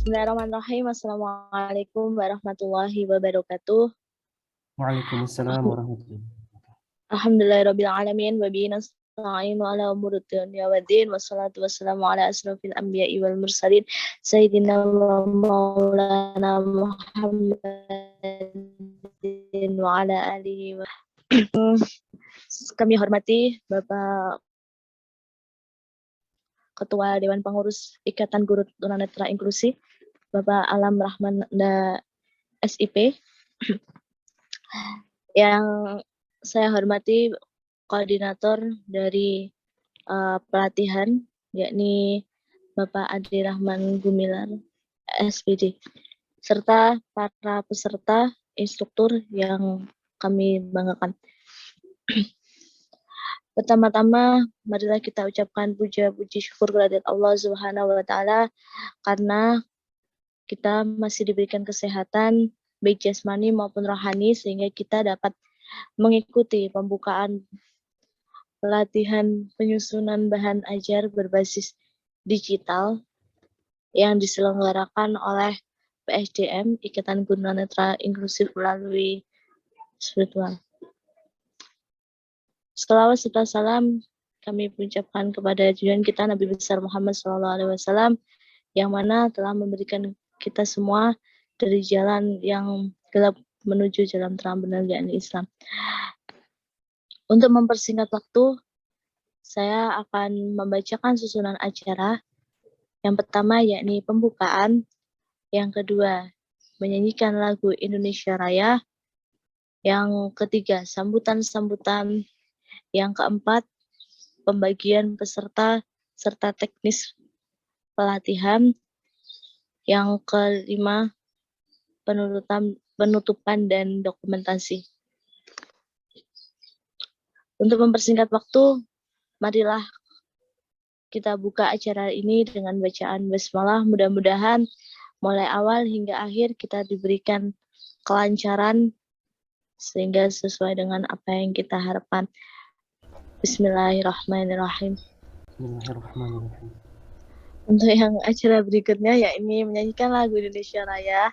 Bismillahirrahmanirrahim. Assalamualaikum warahmatullahi wabarakatuh. Waalaikumsalam warahmatullahi wabarakatuh. Alhamdulillahirabbil alamin wa bihi nasta'inu ala umuri dunya waddin wassalatu wassalamu ala asrofil anbiya'i wal mursalin sayyidina wa maulana Muhammadin wa ala alihi wa kami hormati Bapak Ketua Dewan Pengurus Ikatan Guru Tunanetra Inklusi, Bapak Alam Rahman SIP, yang saya hormati koordinator dari pelatihan, yakni Bapak Adi Rahman Gumilar SPD, serta para peserta instruktur yang kami banggakan. Pertama-tama, marilah kita ucapkan puja-puji syukur kehadirat Allah Subhanahu wa Ta'ala karena kita masih diberikan kesehatan baik jasmani maupun rohani sehingga kita dapat mengikuti pembukaan pelatihan penyusunan bahan ajar berbasis digital yang diselenggarakan oleh PSDM Ikatan Guru Tunanetra Inklusif melalui virtual. Selawat serta salam kami mengucapkan kepada junjungan kita Nabi besar Muhammad SAW yang mana telah memberikan kita semua dari jalan yang gelap menuju jalan terang benar yakni Islam. Untuk mempersingkat waktu, saya akan membacakan susunan acara. Yang pertama yakni pembukaan, yang kedua menyanyikan lagu Indonesia Raya, yang ketiga sambutan-sambutan, yang keempat pembagian peserta serta teknis pelatihan, yang kelima penutupan dan dokumentasi. Untuk mempersingkat waktu, marilah kita buka acara ini dengan bacaan basmalah. Mudah-mudahan mulai awal hingga akhir kita diberikan kelancaran sehingga sesuai dengan apa yang kita harapkan. Bismillahirrahmanirrahim. Bismillahirrahmanirrahim. Untuk yang acara berikutnya yakni menyanyikan lagu Indonesia Raya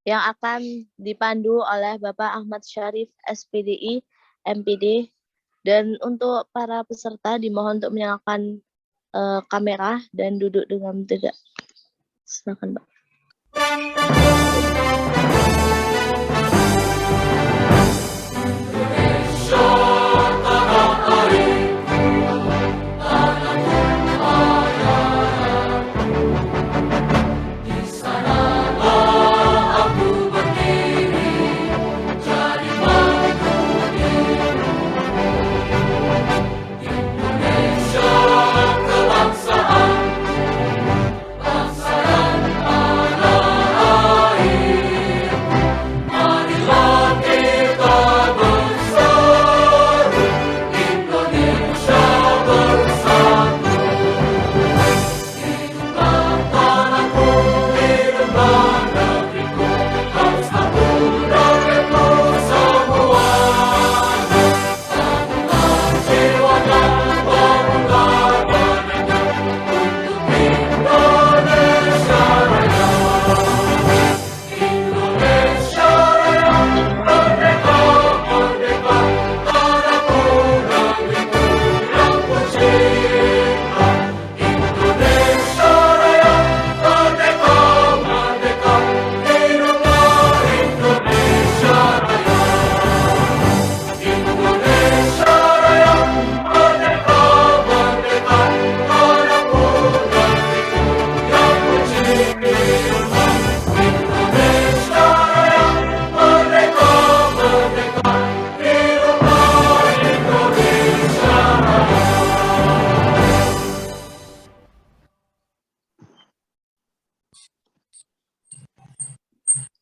yang akan dipandu oleh Bapak Ahmad Syarif SPDI MPD, dan untuk para peserta dimohon untuk menyalakan kamera dan duduk dengan tegak. Silakan, Pak.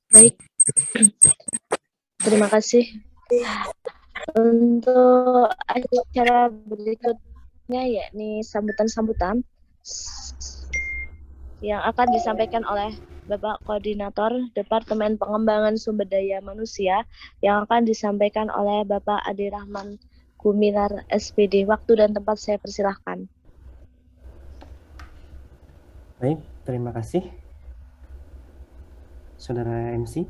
Baik, terima kasih. Untuk acara berikutnya yakni sambutan-sambutan yang akan disampaikan oleh Bapak Koordinator Departemen Pengembangan Sumber Daya Manusia yang akan disampaikan oleh Bapak Adi Rahman Gumilar SPD. Waktu dan tempat saya persilahkan. Baik, terima kasih. saudara MC.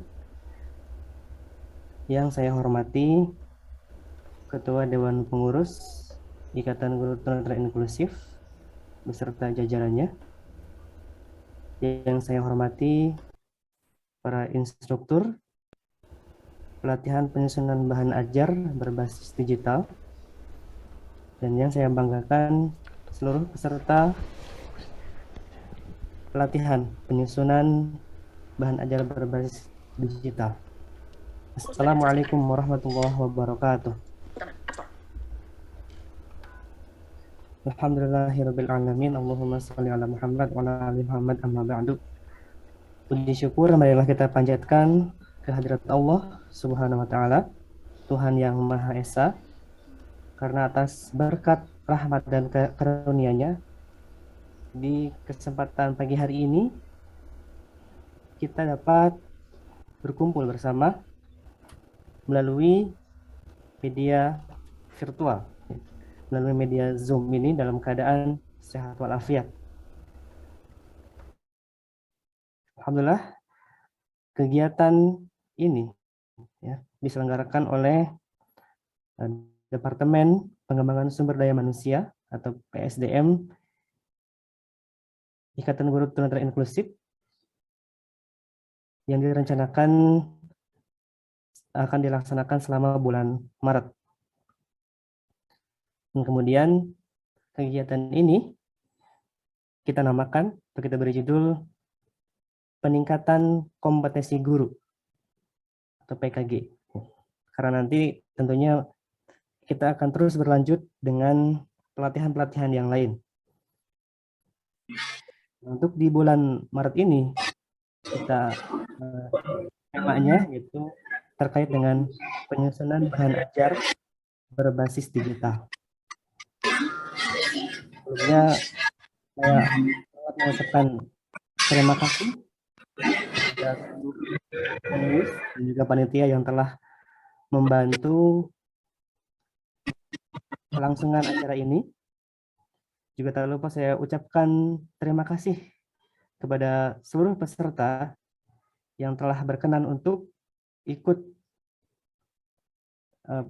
Yang saya hormati Ketua Dewan Pengurus Ikatan Guru Tunanetra Inklusif beserta jajarannya. Yang saya hormati para instruktur pelatihan penyusunan bahan ajar berbasis digital, dan yang saya banggakan seluruh peserta pelatihan penyusunan bahan ajar berbasis digital. Assalamualaikum warahmatullahi wabarakatuh. Alhamdulillahirabbil alamin. Allahumma shalli ala Muhammad wa ala ali Muhammad, amma ba'du. Puji syukur marilah kita panjatkan kehadirat Allah Subhanahu wa taala, Tuhan yang Maha Esa, karena atas berkat rahmat dan karunia-Nya di kesempatan pagi hari ini kita dapat berkumpul bersama melalui media virtual, melalui media Zoom ini dalam keadaan sehat walafiat. Alhamdulillah, kegiatan ini diselenggarakan oleh Departemen Pengembangan Sumber Daya Manusia atau PSDM Ikatan Guru Tunanetra Inklusif, yang direncanakan akan dilaksanakan selama bulan Maret. Dan kemudian kegiatan ini kita namakan atau kita beri judul Peningkatan Kompetensi Guru atau PKG. Karena nanti tentunya kita akan terus berlanjut dengan pelatihan-pelatihan yang lain. Untuk di bulan Maret ini kita temanya yaitu terkait dengan penyusunan bahan ajar berbasis digital. Sebelumnya saya sangat mengucapkan terima kasih kepada penulis dan juga panitia yang telah membantu kelangsungan acara ini. Juga tak lupa saya ucapkan terima kasih kepada seluruh peserta yang telah berkenan untuk ikut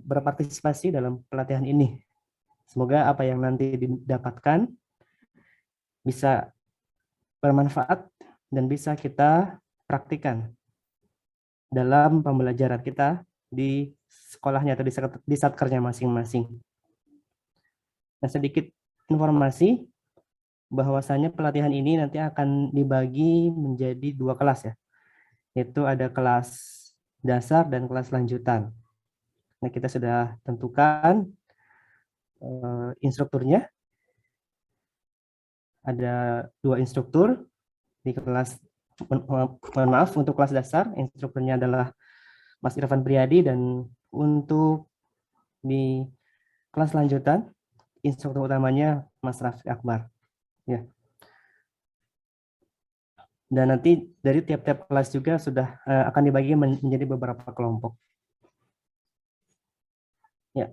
berpartisipasi dalam pelatihan ini. Semoga apa yang nanti didapatkan bisa bermanfaat dan bisa kita praktikkan dalam pembelajaran kita di sekolahnya atau di satkernya masing-masing. Nah, sedikit informasi bahwasanya pelatihan ini nanti akan dibagi menjadi 2 kelas ya, yaitu ada kelas dasar dan kelas lanjutan. Nah, kita sudah tentukan instrukturnya. Ada 2 instruktur di kelas, mohon maaf, untuk kelas dasar instrukturnya adalah Mas Irfan Priyadi, dan untuk di kelas lanjutan instruktur utamanya Mas Rafiq Akbar. Ya. Dan nanti dari tiap-tiap kelas juga sudah akan dibagi menjadi beberapa kelompok. Ya.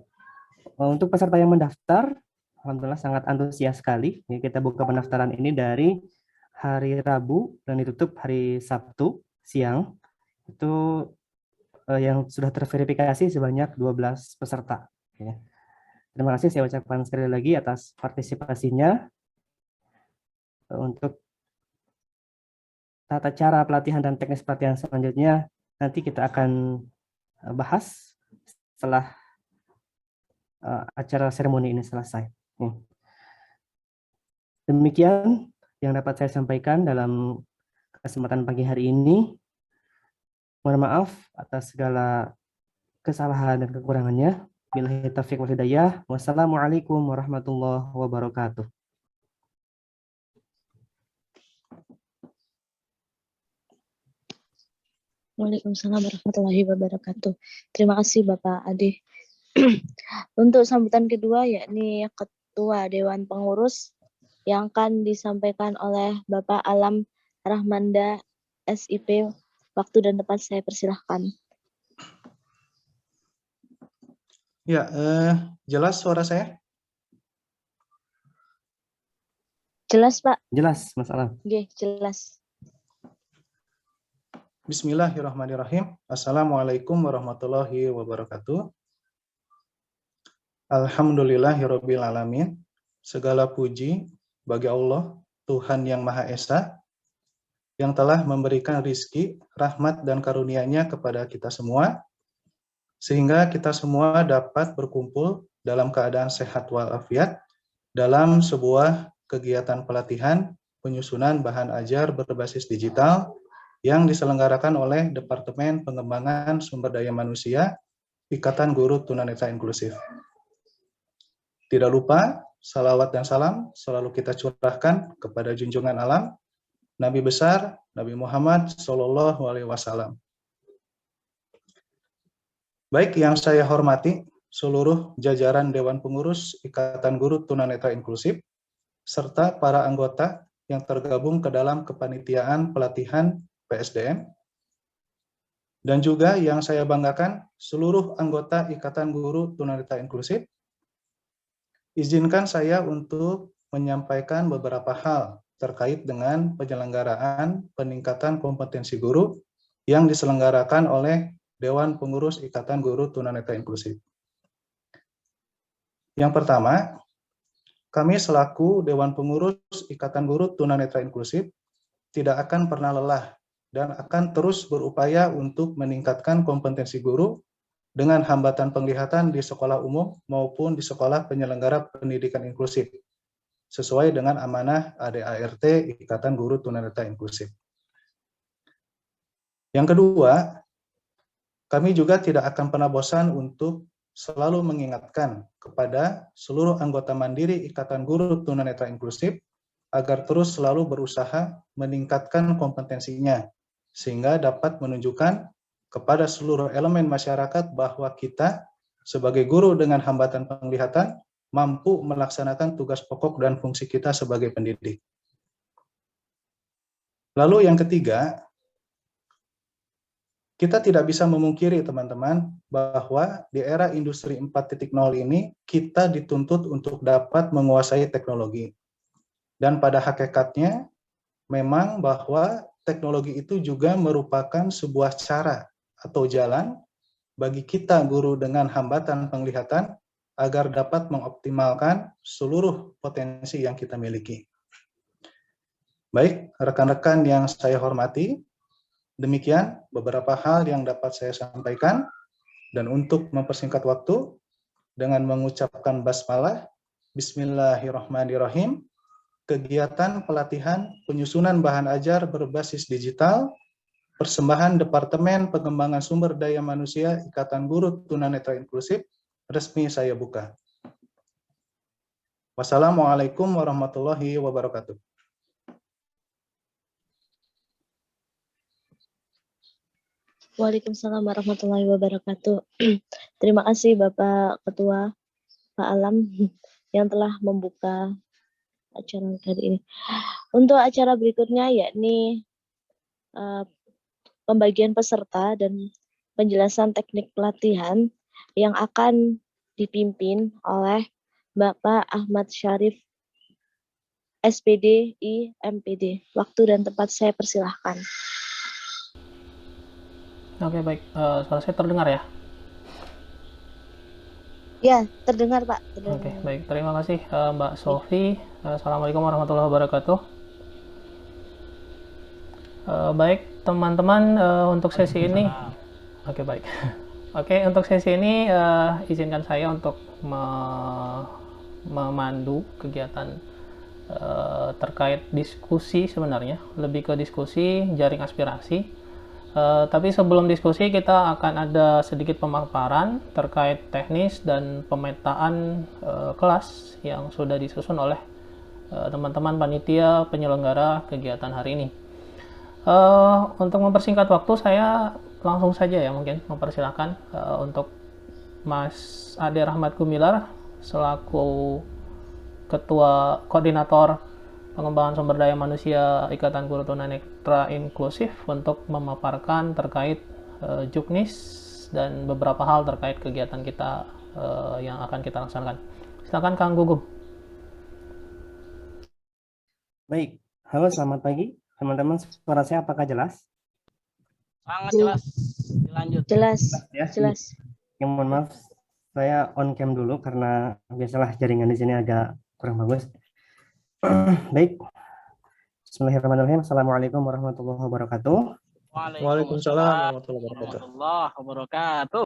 Untuk peserta yang mendaftar, alhamdulillah sangat antusias sekali. Kita buka pendaftaran ini dari hari Rabu dan ditutup hari Sabtu siang. Itu yang sudah terverifikasi sebanyak 12 peserta. Terima kasih saya ucapkan sekali lagi atas partisipasinya. Untuk tata cara pelatihan dan teknis pelatihan selanjutnya nanti kita akan bahas setelah acara seremoni ini selesai. Demikian yang dapat saya sampaikan dalam kesempatan pagi hari ini. Mohon maaf atas segala kesalahan dan kekurangannya. Billahi taufiq wal hidayah. Wassalamualaikum warahmatullahi wabarakatuh. Waalaikumsalam warahmatullahi wabarakatuh. Terima kasih Bapak Ade. Untuk sambutan kedua yakni Ketua Dewan Pengurus yang akan disampaikan oleh Bapak Alam Rahmanda SIP. Waktu dan tempat saya persilahkan. Ya, jelas suara saya? Jelas Pak? Jelas, Mas Alam. Oke, jelas. Bismillahirrahmanirrahim. Assalamualaikum warahmatullahi wabarakatuh. Alhamdulillahirabbil alamin. Segala puji bagi Allah, Tuhan yang Maha Esa, yang telah memberikan rizki, rahmat, dan karunia-Nya kepada kita semua, sehingga kita semua dapat berkumpul dalam keadaan sehat walafiat dalam sebuah kegiatan pelatihan penyusunan bahan ajar berbasis digital yang diselenggarakan oleh Departemen Pengembangan Sumber Daya Manusia Ikatan Guru Tunanetra Inklusif. Tidak lupa, salawat dan salam selalu kita curahkan kepada junjungan alam, Nabi besar, Nabi Muhammad Sallallahu Alaihi Wasallam. Baik yang saya hormati, seluruh jajaran Dewan Pengurus Ikatan Guru Tunanetra Inklusif, serta para anggota yang tergabung ke dalam kepanitiaan pelatihan PSDM, dan juga yang saya banggakan, seluruh anggota Ikatan Guru Tunanetra Inklusif. Izinkan saya untuk menyampaikan beberapa hal terkait dengan penyelenggaraan peningkatan kompetensi guru yang diselenggarakan oleh Dewan Pengurus Ikatan Guru Tunanetra Inklusif. Yang pertama, kami selaku Dewan Pengurus Ikatan Guru Tunanetra Inklusif tidak akan pernah lelah dan akan terus berupaya untuk meningkatkan kompetensi guru dengan hambatan penglihatan di sekolah umum maupun di sekolah penyelenggara pendidikan inklusif, sesuai dengan amanah ADART Ikatan Guru Tunanetra Inklusif. Yang kedua, kami juga tidak akan pernah bosan untuk selalu mengingatkan kepada seluruh anggota mandiri Ikatan Guru Tunanetra Inklusif agar terus selalu berusaha meningkatkan kompetensinya, sehingga dapat menunjukkan kepada seluruh elemen masyarakat bahwa kita sebagai guru dengan hambatan penglihatan mampu melaksanakan tugas pokok dan fungsi kita sebagai pendidik. Lalu yang ketiga, kita tidak bisa memungkiri teman-teman bahwa di era industri 4.0 ini kita dituntut untuk dapat menguasai teknologi. Dan pada hakikatnya memang bahwa teknologi itu juga merupakan sebuah cara atau jalan bagi kita guru dengan hambatan penglihatan agar dapat mengoptimalkan seluruh potensi yang kita miliki. Baik, rekan-rekan yang saya hormati, demikian beberapa hal yang dapat saya sampaikan, dan untuk mempersingkat waktu dengan mengucapkan basmalah, Bismillahirrahmanirrahim, kegiatan pelatihan penyusunan bahan ajar berbasis digital, persembahan Departemen Pengembangan Sumber Daya Manusia Ikatan Guru Tunanetra Inklusif, resmi saya buka. Wassalamualaikum warahmatullahi wabarakatuh. Waalaikumsalam warahmatullahi wabarakatuh. Terima kasih Bapak Ketua Pak Alam yang telah membuka acara kali ini. Untuk acara berikutnya yakni pembagian peserta dan penjelasan teknik pelatihan yang akan dipimpin oleh Bapak Ahmad Syarif SPDI MPD. Waktu dan tempat saya persilahkan. Oke, baik. Suara saya terdengar ya? Ya, terdengar Pak. Terdengar. Oke, baik. Terima kasih Mbak Sofi. Assalamualaikum warahmatullahi wabarakatuh. Baik, teman-teman, untuk sesi ini. Oke, baik. Oke, untuk sesi ini izinkan saya untuk memandu kegiatan terkait diskusi sebenarnya. Lebih ke diskusi, jaring aspirasi. Tapi sebelum diskusi kita akan ada sedikit pemaparan terkait teknis dan pemetaan kelas yang sudah disusun oleh teman-teman panitia penyelenggara kegiatan hari ini. Untuk mempersingkat waktu saya langsung saja ya mungkin mempersilahkan untuk Mas Ade Rahmat Gumilar selaku Ketua Koordinator Pengembangan Sumber Daya Manusia Ikatan Guru Tunanetra Inklusif untuk memaparkan terkait juknis dan beberapa hal terkait kegiatan kita yang akan kita laksanakan. Silakan Kang Gugum. Baik, halo selamat pagi teman-teman, suara saya apakah jelas? Sangat Jel- jelas. Dilanjut. Jelas, Ya, jelas. ya, mohon maaf, saya on cam dulu karena biasalah jaringan di sini agak kurang bagus. Baik, Bismillahirrahmanirrahim. Assalamualaikum warahmatullahi wabarakatuh. Waalaikumsalam warahmatullahi wabarakatuh. warahmatullahi wabarakatuh.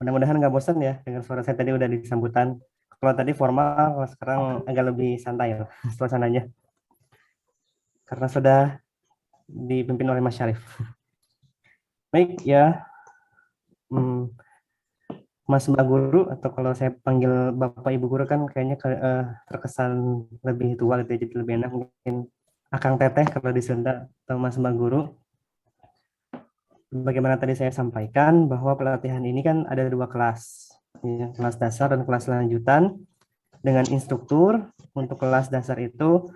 Mudah-mudahan nggak bosan ya dengan suara saya tadi udah di sambutan. Kalau tadi formal, kalau sekarang agak lebih santai lah suasananya. Karena sudah dipimpin oleh Mas Syarif. Baik ya, Mas Mbak Guru, atau kalau saya panggil Bapak Ibu Guru kan kayaknya terkesan lebih tua gitu ya, jadi lebih enak mungkin Akang Teteh kalau di Sunda, atau Mas Mbak Guru. Bagaimana tadi saya sampaikan bahwa pelatihan ini kan ada 2 kelas, ya, kelas dasar dan kelas lanjutan dengan instruktur. Untuk kelas dasar itu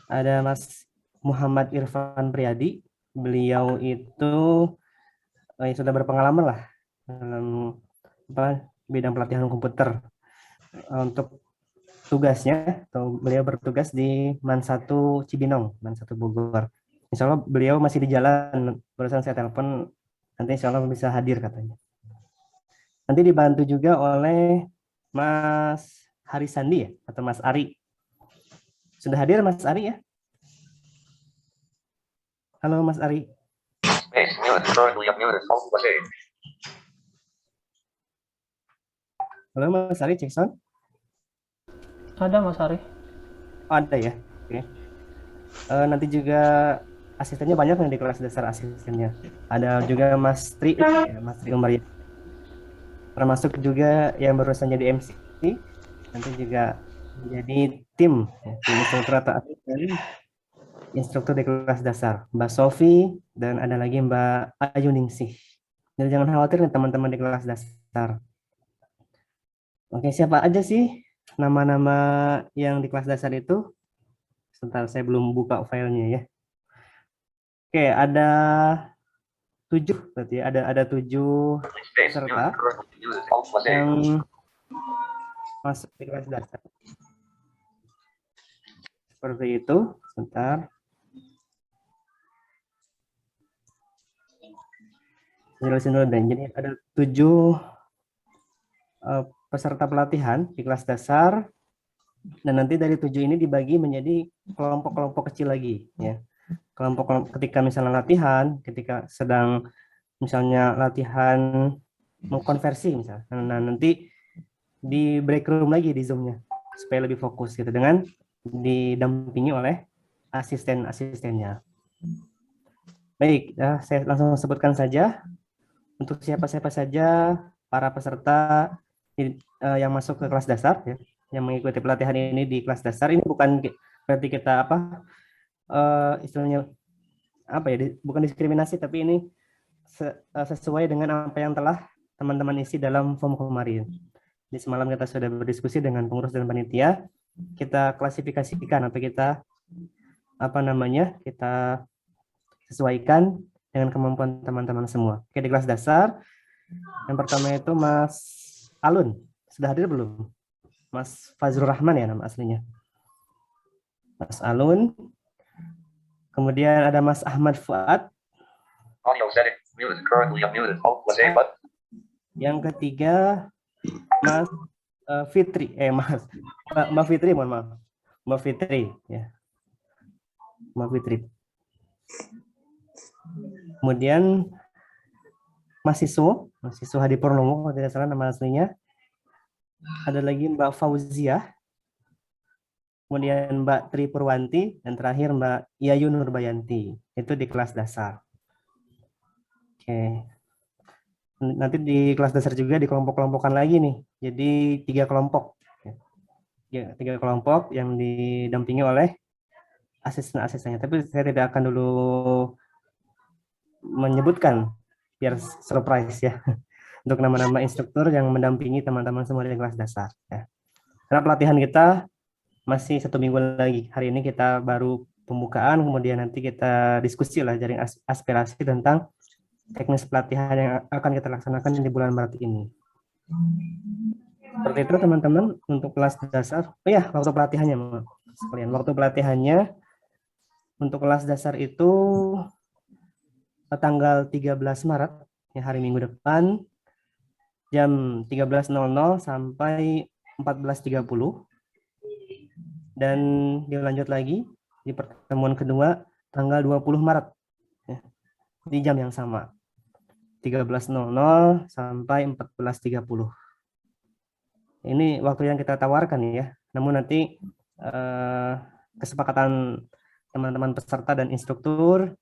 ada Mas Muhammad Irfan Priyadi. Beliau itu sudah berpengalaman lah dalam bidang pelatihan komputer. Untuk tugasnya, atau beliau bertugas di MAN 1 Cibinong, MAN 1 Bogor. Insya Allah beliau masih di jalan, barusan saya telepon, nanti insya Allah bisa hadir katanya. Nanti dibantu juga oleh Mas Hari Sandi ya, atau Mas Ari. Sudah hadir Mas Ari ya? Halo Mas Ari. Halo Mas Ari, cek sound. Ada Mas Ari. Oh, ada ya. Oke. Nanti juga asistennya banyak yang di kelas dasar asistennya. Ada juga Mas Tri, ya, Mas Tri Umar. Termasuk juga yang barusan jadi MC. Nanti juga menjadi tim, ya, tim instruktur atau asisten instruktur di kelas dasar. Mbak Sofi dan ada lagi Mbak Ayu Ningsih. Jadi jangan khawatir nih teman-teman di kelas dasar. Oke, siapa aja sih nama-nama yang di kelas dasar itu? Sebentar, saya belum buka filenya ya. Oke, ada 7 berarti ada 7 peserta yang masuk di kelas dasar. Seperti itu. Sebentar. Jelasin dulu deh. Jadi ada 7 peserta pelatihan di kelas dasar, dan nanti dari 7 ini dibagi menjadi kelompok-kelompok kecil lagi ya. Kelompok ketika misalnya latihan, ketika sedang misalnya latihan mengkonversi misalnya, nah nanti di break room lagi di Zoom-nya supaya lebih fokus gitu, dengan didampingi oleh asisten-asistennya. Baik, ya, saya langsung sebutkan saja untuk siapa-siapa saja para peserta yang masuk ke kelas dasar ya, yang mengikuti pelatihan ini di kelas dasar. Ini bukan berarti kita istilahnya bukan diskriminasi, tapi ini sesuai dengan apa yang telah teman-teman isi dalam form kemarin. Di semalam kita sudah berdiskusi dengan pengurus dan panitia, kita klasifikasikan atau kita kita sesuaikan dengan kemampuan teman-teman semua. Oke, di kelas dasar yang pertama itu Mas Alun, sudah hadir belum? Mas Fazrul Rahman ya nama aslinya. Mas Alun. Kemudian ada Mas Ahmad Fuad. Yang ketiga Mas Fitri, Mbak Fitri, mohon maaf. Mbak Fitri ya. Mbak Fitri. Kemudian Mas Siswo Hadi Purnomo, kalau tidak salah nama aslinya. Ada lagi Mbak Fauziah. Kemudian Mbak Tri Purwanti, dan terakhir Mbak Yayu Nurbayanti. Itu di kelas dasar. Oke. Nanti di kelas dasar juga dikelompok-kelompokkan lagi nih. Jadi 3 kelompok. Ya, 3 kelompok yang didampingi oleh asisten-asistennya. Tapi saya tidak akan dulu menyebutkan, biar surprise ya. Untuk nama-nama instruktur yang mendampingi teman-teman semua di kelas dasar. Ya. Karena pelatihan kita masih 1 minggu lagi. Hari ini kita baru pembukaan, kemudian nanti kita diskusi lah jaring aspirasi tentang teknis pelatihan yang akan kita laksanakan di bulan Maret ini. Seperti itu teman-teman untuk kelas dasar. Oh ya, waktu pelatihannya sekalian. Waktu pelatihannya untuk kelas dasar itu tanggal 13 Maret, ya, hari Minggu depan, jam 13.00 sampai 14.30. Dan dilanjut lagi di pertemuan kedua tanggal 20 Maret, ya, di jam yang sama, 13.00 sampai 14.30. Ini waktu yang kita tawarkan ya, namun nanti kesepakatan teman-teman peserta dan instruktur,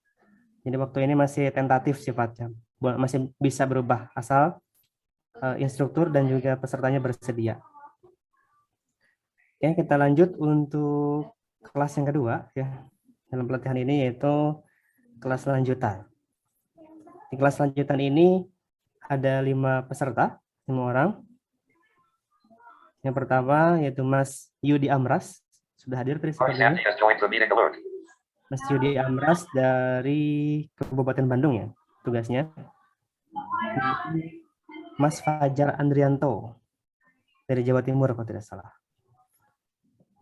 jadi waktu ini masih tentatif sifatnya, masih bisa berubah asal instruktur dan juga pesertanya bersedia. Oke, kita lanjut untuk kelas yang kedua ya dalam pelatihan ini, yaitu kelas lanjutan. Di kelas lanjutan ini ada 5 peserta, 5 orang. Yang pertama yaitu Mas Yudi Amras, sudah hadir sepertinya. Mas Yudi Amras dari Kabupaten Bandung ya tugasnya. Mas Fajar Andrianto dari Jawa Timur kalau tidak salah.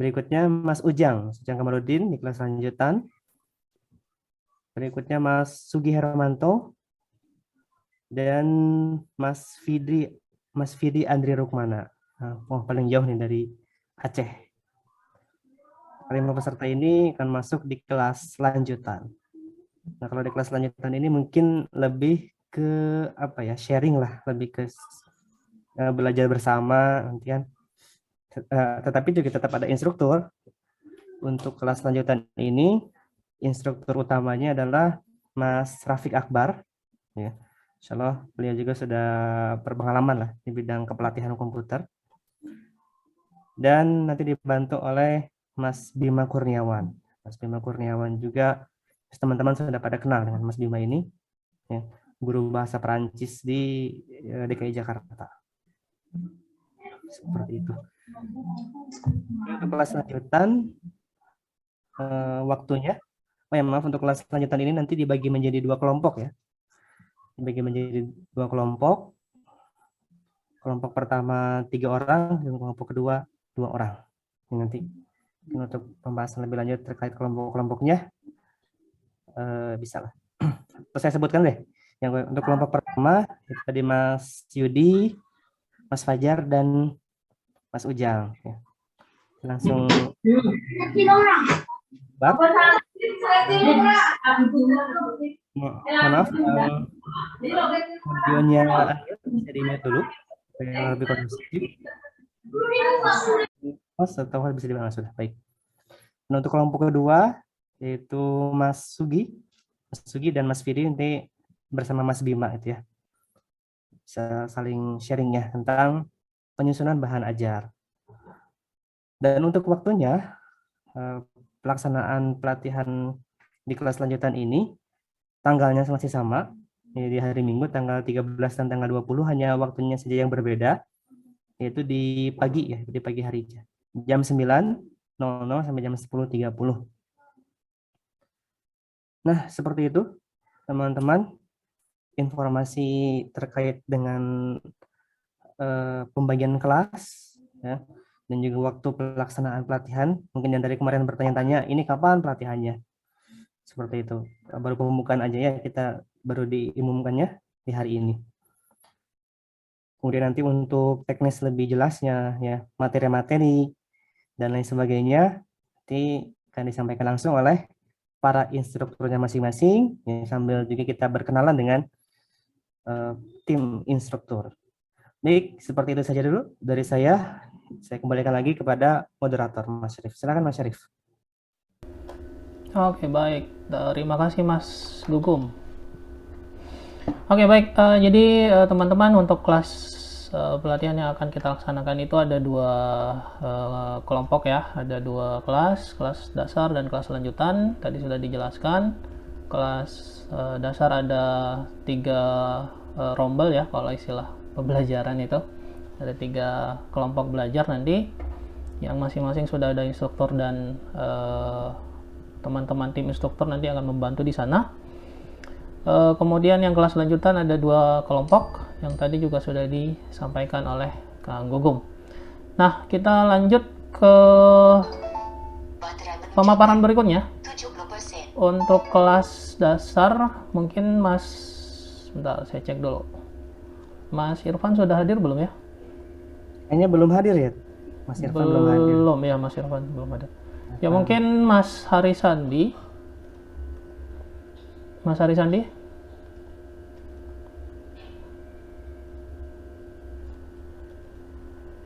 Berikutnya Mas Ujang Kamarudin di kelas lanjutan. Berikutnya Mas Sugi Hermanto dan Mas Fidi Andri Rukmana. Oh, paling jauh nih dari Aceh. 5 peserta ini akan masuk di kelas lanjutan. Nah, kalau di kelas lanjutan ini mungkin lebih ke apa ya, sharing lah, lebih ke belajar bersama nanti kan. Tetapi juga tetap ada instruktur. Untuk kelas lanjutan ini, instruktur utamanya adalah Mas Rafiq Akbar. Ya. Insya Allah beliau juga sudah berpengalaman lah di bidang kepelatihan komputer. Dan nanti dibantu oleh Mas Bima Kurniawan. Mas Bima Kurniawan juga teman-teman sudah pada kenal dengan Mas Bima ini. Ya, guru bahasa Perancis di DKI Jakarta. Seperti itu. Untuk kelas lanjutan waktunya, maaf, untuk kelas lanjutan ini nanti dibagi menjadi 2 kelompok ya. Dibagi menjadi 2 kelompok. Kelompok pertama 3 orang dan kelompok kedua 2 orang. Ini nanti untuk pembahasan lebih lanjut terkait kelompok-kelompoknya bisa lah. Terus saya sebutkan deh. Yang untuk kelompok pertama itu tadi Mas Yudi, Mas Fajar dan Mas Ujang. Ya. Langsung maaf, videonya bisa di-mute dulu supaya lebih kondusif. Atau bisa dibangun sudah baik. Nah, untuk kelompok kedua yaitu Mas Sugi dan Mas Fidi nanti bersama Mas Bima itu ya, bisa saling sharing ya tentang penyusunan bahan ajar. Dan untuk waktunya pelaksanaan pelatihan di kelas lanjutan ini tanggalnya masih sama, di hari Minggu tanggal 13 dan tanggal 20, hanya waktunya saja yang berbeda, yaitu di pagi ya, di pagi hari jam 9.00 sampai jam 10.30. Nah, seperti itu teman-teman informasi terkait dengan pembagian kelas ya, dan juga waktu pelaksanaan pelatihan. Mungkin yang dari kemarin bertanya-tanya, ini kapan pelatihannya? Seperti itu. Baru pembukaan aja ya, kita baru diumumkannya di hari ini. Kemudian nanti untuk teknis lebih jelasnya ya, materi-materi dan lain sebagainya nanti akan disampaikan langsung oleh para instrukturnya masing-masing ya, sambil juga kita berkenalan dengan tim instruktur. Baik, seperti itu saja dulu dari saya. Saya kembalikan lagi kepada moderator Mas Syarif. Silakan Mas Syarif. Oke, baik. Terima kasih Mas Gugum. Oke, baik. Jadi teman-teman, untuk kelas pelatihan yang akan kita laksanakan itu ada 2 kelompok ya. Ada 2 kelas dasar dan kelas lanjutan. Tadi sudah dijelaskan. Kelas dasar ada 3 rombel ya, kalau istilah pembelajaran itu. Ada 3 kelompok belajar nanti, yang masing-masing sudah ada instruktur dan teman-teman tim instruktur nanti akan membantu di sana. Kemudian yang kelas lanjutan ada 2 kelompok yang tadi juga sudah disampaikan oleh Kang Gugum. Nah, kita lanjut ke pemaparan berikutnya. 70%. Untuk kelas dasar mungkin Mas, bentar saya cek dulu. Mas Irfan sudah hadir belum ya? Kayaknya belum hadir ya. Mas Irfan belum hadir. Belum ya, Mas Irfan belum hadir. Ya mungkin Mas Harisandi. Mas Harisandi?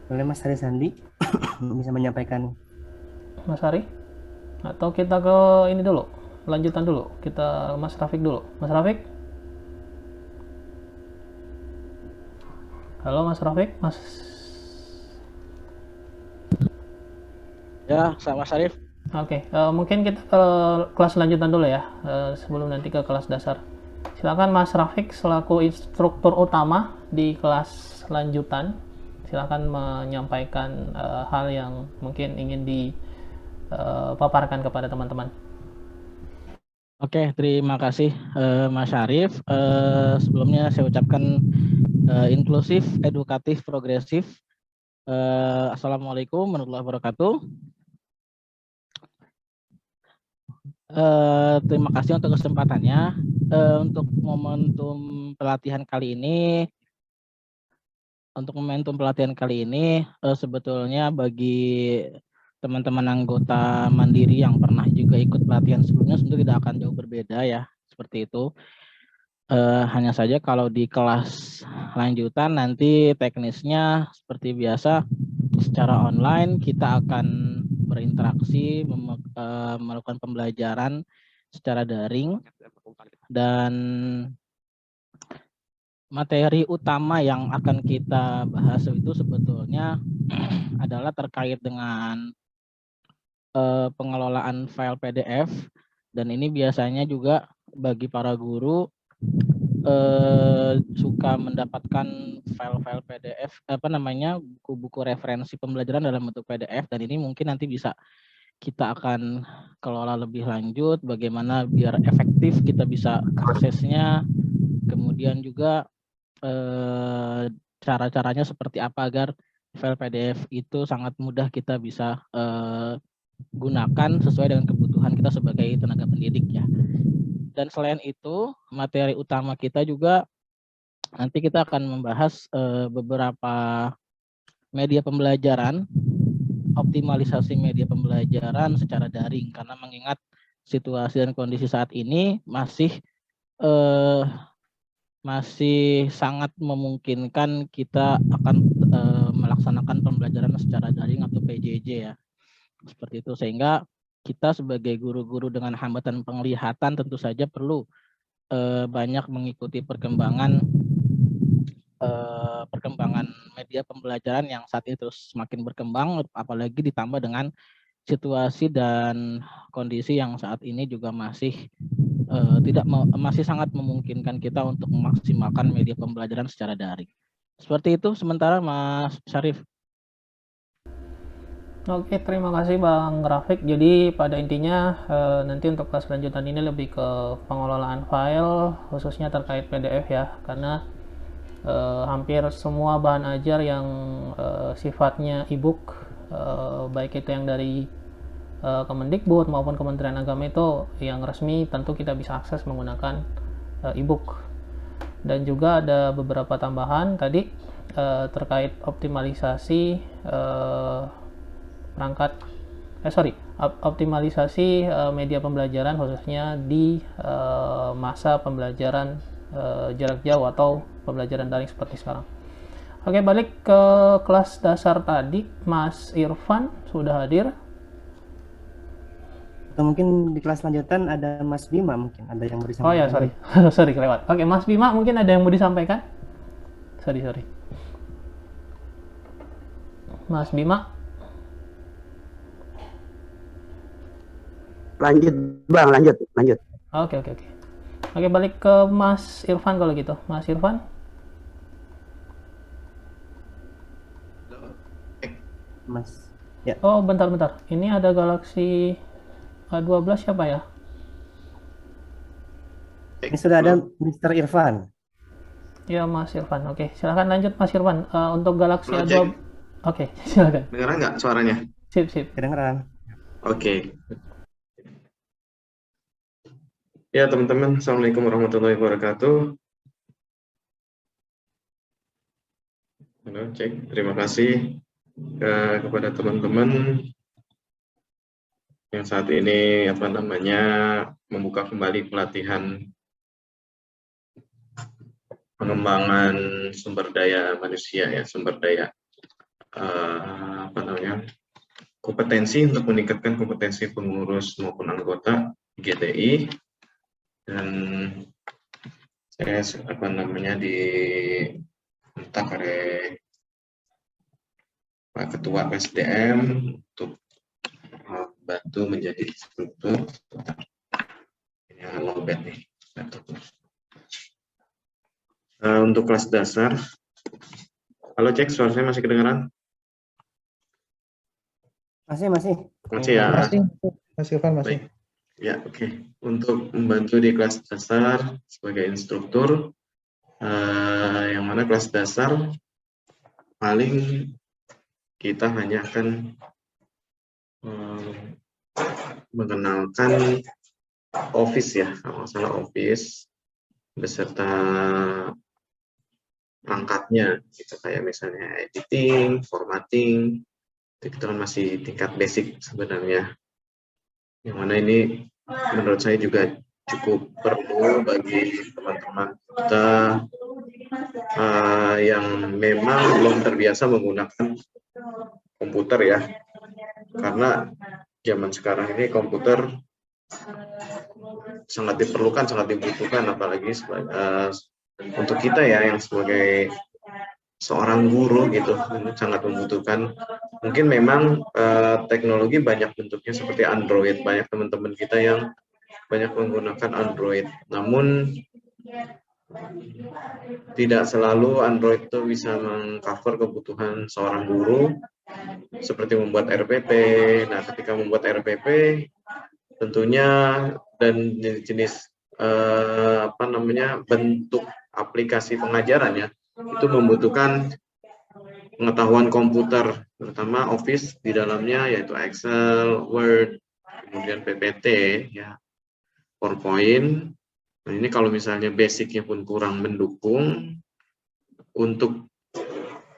Boleh Mas Hari Sandi bisa menyampaikan. Mas Hari? Atau kita ke ini dulu, lanjutan dulu. Kita Mas Rafiq dulu. Mas Rafiq? Halo Mas Rafiq, Mas. Ya, sama Syarif. Oke, mungkin kita ke kelas lanjutan dulu ya, sebelum nanti ke kelas dasar. Silakan Mas Rafiq selaku instruktur utama di kelas lanjutan. Silakan menyampaikan hal yang mungkin ingin dipaparkan kepada teman-teman. Oke, terima kasih Mas Syarif. Sebelumnya saya ucapkan inklusif, edukatif, progresif. Assalamualaikum warahmatullahi wabarakatuh. Terima kasih untuk kesempatannya. Untuk momentum pelatihan kali ini, sebetulnya bagi teman-teman anggota Mandiri yang pernah juga ikut pelatihan sebelumnya tentu tidak akan jauh berbeda ya, seperti itu. Hanya saja kalau di kelas lanjutan nanti teknisnya seperti biasa secara online kita akan berinteraksi, melakukan pembelajaran secara daring, dan materi utama yang akan kita bahas itu sebetulnya adalah terkait dengan pengelolaan file PDF, dan ini biasanya juga bagi para guru suka mendapatkan file-file PDF, buku-buku referensi pembelajaran dalam bentuk PDF, dan ini mungkin nanti bisa kita akan kelola lebih lanjut bagaimana biar efektif kita bisa aksesnya, kemudian juga cara-caranya seperti apa agar file PDF itu sangat mudah kita bisa gunakan sesuai dengan kebutuhan kita sebagai tenaga pendidik ya. Dan selain itu, materi utama kita juga nanti kita akan membahas beberapa media pembelajaran, optimalisasi media pembelajaran secara daring, karena mengingat situasi dan kondisi saat ini masih sangat memungkinkan kita akan melaksanakan pembelajaran secara daring atau PJJ ya, seperti itu. Sehingga kita sebagai guru-guru dengan hambatan penglihatan tentu saja perlu banyak mengikuti perkembangan media pembelajaran yang saat itu semakin berkembang, apalagi ditambah dengan situasi dan kondisi yang saat ini juga masih sangat memungkinkan kita untuk memaksimalkan media pembelajaran secara daring. Seperti itu sementara Mas Syarif. Oke, terima kasih Bang Rafiq. Jadi pada intinya nanti untuk kelas lanjutan ini lebih ke pengelolaan file, khususnya terkait PDF ya, karena hampir semua bahan ajar yang sifatnya e-book, baik itu yang dari Kemendikbud maupun Kementerian Agama itu yang resmi, tentu kita bisa akses menggunakan e-book. Dan juga ada beberapa tambahan tadi terkait optimalisasi optimalisasi media pembelajaran khususnya di masa pembelajaran jarak jauh atau pembelajaran daring seperti sekarang. Oke, balik ke kelas dasar tadi, Mas Irfan sudah hadir. Atau mungkin di kelas lanjutan ada Mas Bima, mungkin ada yang mau disampaikan. Oh ya, sorry. Sorry kelewat. Oke, Mas Bima mungkin ada yang mau disampaikan? Sorry. Mas Bima. Lanjut Bang, lanjut. Oke. Oke, balik ke Mas Irfan kalau gitu. Mas Irfan. Mas. Ya. Oh, bentar. Ini ada Galaxy A12 siapa ya? Ini sudah ada Mr. Irfan. Ya, Mas Irfan. Oke, silakan lanjut Mas Irfan. Untuk Galaxy A12. Oke, silakan. Dengeran nggak suaranya? Sip. Kedengeran. Oke. Ya, teman-teman, Assalamualaikum warahmatullahi wabarakatuh. Halo, cek. Terima kasih kepada teman-teman yang saat ini membuka kembali pelatihan pengembangan sumber daya manusia ya, sumber daya kompetensi untuk meningkatkan kompetensi pengurus maupun anggota GTI. Dan saya diminta oleh Pak Ketua PSDM untuk bantu menjadi instruktur. Ini lowbat nih laptopnya. Untuk kelas dasar, halo cek, suara saya masih kedengaran? Masih. Masih ya? Mas Irfan masih. Baik. Ya, oke. Untuk membantu di kelas dasar sebagai instruktur, yang mana kelas dasar paling kita hanya akan mengenalkan Office ya, kalau nggak salah Office beserta perangkatnya, gitu, kayak misalnya editing, formatting, itu kan masih tingkat basic sebenarnya. Yang mana ini menurut saya juga cukup perlu bagi teman-teman kita yang memang belum terbiasa menggunakan komputer ya, karena zaman sekarang ini komputer sangat diperlukan, sangat dibutuhkan, apalagi untuk kita ya yang sebagai seorang guru gitu, sangat membutuhkan. Mungkin memang teknologi banyak bentuknya seperti Android, banyak teman-teman kita yang banyak menggunakan Android, namun tidak selalu Android itu bisa mengcover kebutuhan seorang guru, seperti membuat RPP. Nah, ketika membuat RPP, tentunya dan jenis bentuk aplikasi pengajarannya itu membutuhkan pengetahuan komputer, terutama Office di dalamnya, yaitu Excel, Word, kemudian PPT, ya, PowerPoint. Nah, ini kalau misalnya basicnya pun kurang mendukung, untuk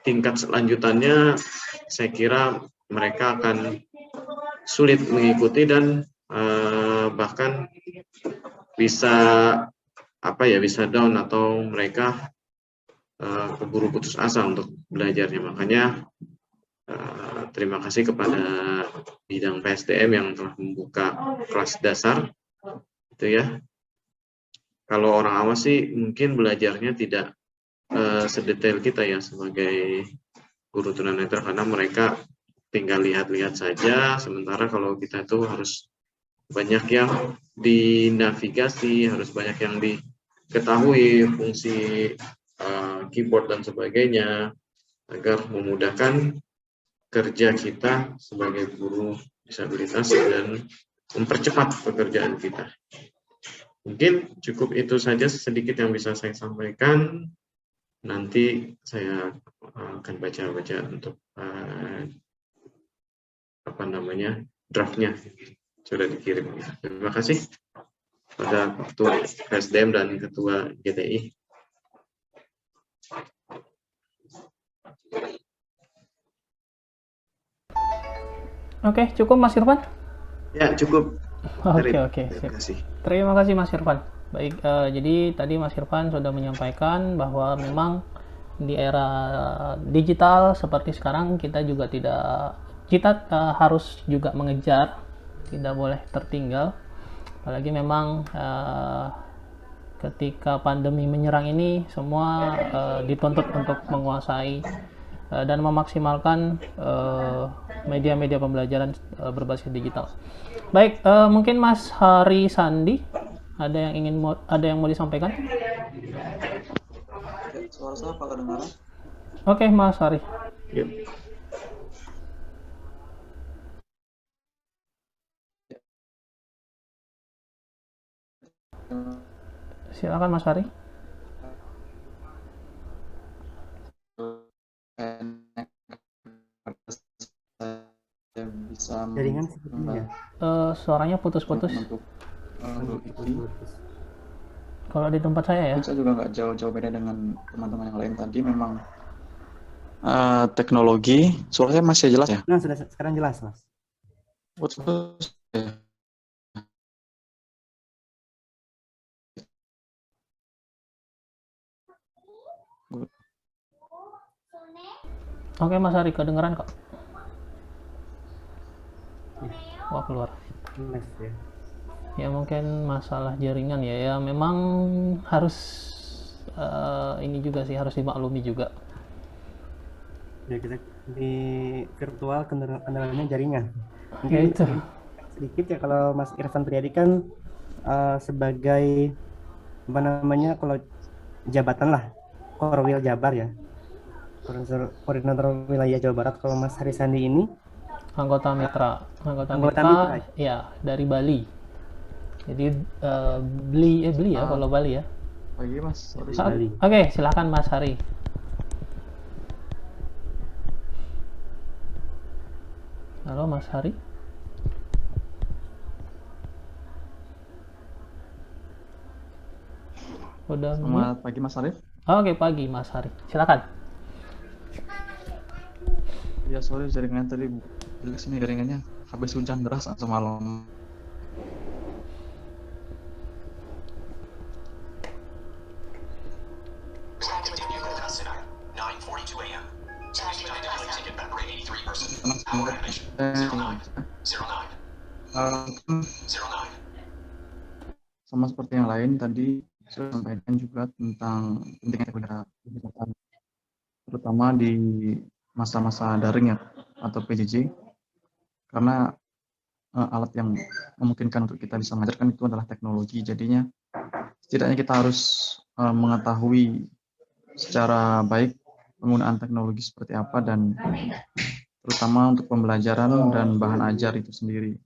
tingkat selanjutannya saya kira mereka akan sulit mengikuti dan bahkan bisa bisa down atau mereka keburu putus asa untuk belajarnya. Makanya terima kasih kepada bidang PSDM yang telah membuka kelas dasar, itu ya. Kalau orang awam sih mungkin belajarnya tidak sedetail kita ya sebagai guru tunanetra, karena mereka tinggal lihat-lihat saja, sementara kalau kita tuh harus banyak yang dinavigasi, harus banyak yang diketahui fungsi keyboard dan sebagainya, agar memudahkan kerja kita sebagai guru disabilitas dan mempercepat pekerjaan kita. Mungkin cukup itu saja sedikit yang bisa saya sampaikan. Nanti saya akan baca-baca untuk draftnya sudah dikirim. Terima kasih pada Ketua PSDM dan Ketua GTI. Oke, cukup Mas Irfan? Ya, cukup. Oke, sip. Terima kasih Mas Irfan. Baik, jadi tadi Mas Irfan sudah menyampaikan bahwa memang di era digital seperti sekarang kita harus juga mengejar, tidak boleh tertinggal. Apalagi memang ketika pandemi menyerang ini, semua dituntut untuk menguasai dan memaksimalkan media-media pembelajaran berbasis digital. Baik, mungkin Mas Hari Sandi ada yang mau disampaikan? Suara saya apa kedengaran? Oke, Mas Hari. Silakan Mas Hari. Jaringan sepertinya. Suaranya putus-putus. Kalau di tempat saya ya. Saya juga nggak jauh-jauh beda dengan teman-teman yang lain tadi. Memang teknologi, suaranya masih jelas ya? Nah, sudah sekarang jelas, Mas. Terus, ya. Oke, Mas Hari, kedengeran kok. Wah, keluar. Jelas ya. Ya mungkin masalah jaringan ya memang harus ini juga sih, harus dimaklumi juga. Ya, kita di virtual kendalanya jaringan. Ya Mungkin itu. sedikit ya, kalau Mas Irfan Priyadi kan sebagai apa namanya, kalau jabatan lah, Korwil Jabar ya, koordinator wilayah Jawa Barat. Kalau Mas Hari Sandi ini Anggota mitra mitra. Ya, dari Bali. Jadi beli ya kalau Bali ya. Pagi Mas. Oke, silakan Mas Hari. Halo Mas Hari. Udah. Selamat pagi Mas Arif. Oke, pagi Mas Hari. Silakan. Ya, sorry jaringan tadi jelek sini jaringannya. Habis hujan deras semalam. Sama seperti yang lain tadi saya sampaikan juga tentang pentingnya kebijakan, terutama di masa-masa daring ya atau PJJ, karena alat yang memungkinkan untuk kita bisa mengajarkan itu adalah teknologi. Jadinya setidaknya kita harus mengetahui secara baik penggunaan teknologi seperti apa, dan terutama untuk pembelajaran dan bahan ajar itu sendiri.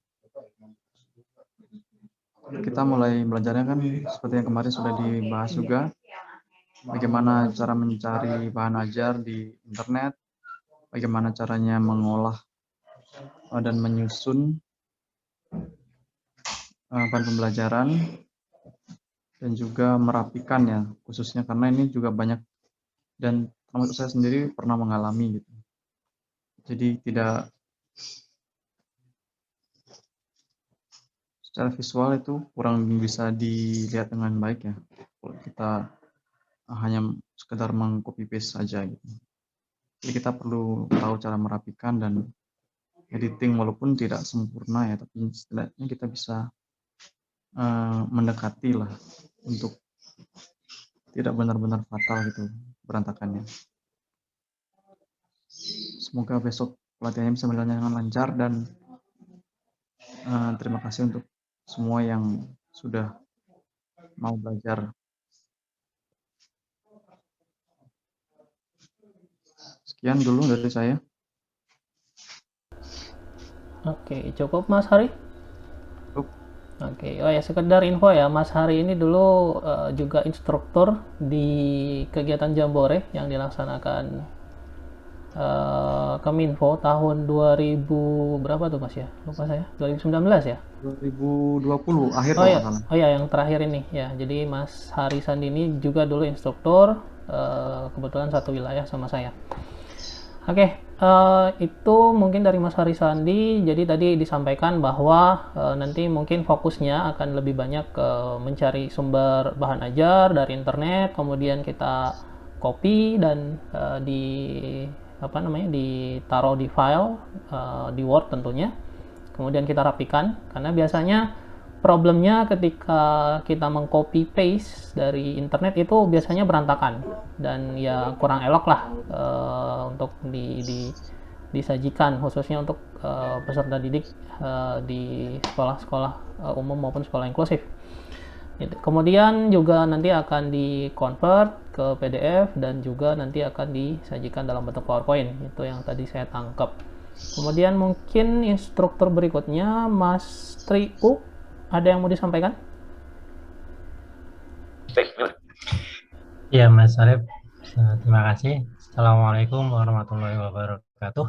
Kita mulai belajarnya kan seperti yang kemarin sudah dibahas juga, bagaimana cara mencari bahan ajar di internet, bagaimana caranya mengolah dan menyusun bahan pembelajaran, dan juga merapikan ya, khususnya karena ini juga banyak, dan termasuk saya sendiri pernah mengalami gitu. Jadi tidak secara visual itu kurang bisa dilihat dengan baik ya, kalau kita hanya sekedar meng-copy paste saja gitu. Jadi kita perlu tahu cara merapikan dan editing, walaupun tidak sempurna ya, tapi setidaknya kita bisa mendekati lah untuk tidak benar-benar fatal gitu berantakannya. Semoga besok pelatihannya bisa berjalan dengan lancar, dan terima kasih untuk semua yang sudah mau belajar. Sekian dulu dari saya. Oke, cukup Mas Hari? Cukup. Oke, oh ya, sekedar info ya, Mas Hari ini dulu juga instruktur di kegiatan Jambore yang dilaksanakan Kominfo tahun 2000 berapa tuh Mas ya? Lupa saya. 2019 ya? 2020 akhir Oh kalau ya, nggak salah. oh ya, yang terakhir ini ya. Jadi Mas Hari Sandi ini juga dulu instruktur, kebetulan satu wilayah sama saya. Oke, itu mungkin dari Mas Hari Sandi. Jadi tadi disampaikan bahwa nanti mungkin fokusnya akan lebih banyak ke mencari sumber bahan ajar dari internet, kemudian kita copy dan ditaruh di file di Word tentunya. Kemudian kita rapikan, karena biasanya problemnya ketika kita meng-copy paste dari internet itu biasanya berantakan dan ya kurang elok lah untuk disajikan, khususnya untuk peserta didik di sekolah-sekolah umum maupun sekolah inklusif. Kemudian juga nanti akan di-convert ke PDF dan juga nanti akan disajikan dalam bentuk PowerPoint. Itu yang tadi saya tangkap. Kemudian mungkin instruktur berikutnya Mas Triu, ada yang mau disampaikan? Ya Mas Arif, terima kasih. Assalamualaikum warahmatullahi wabarakatuh.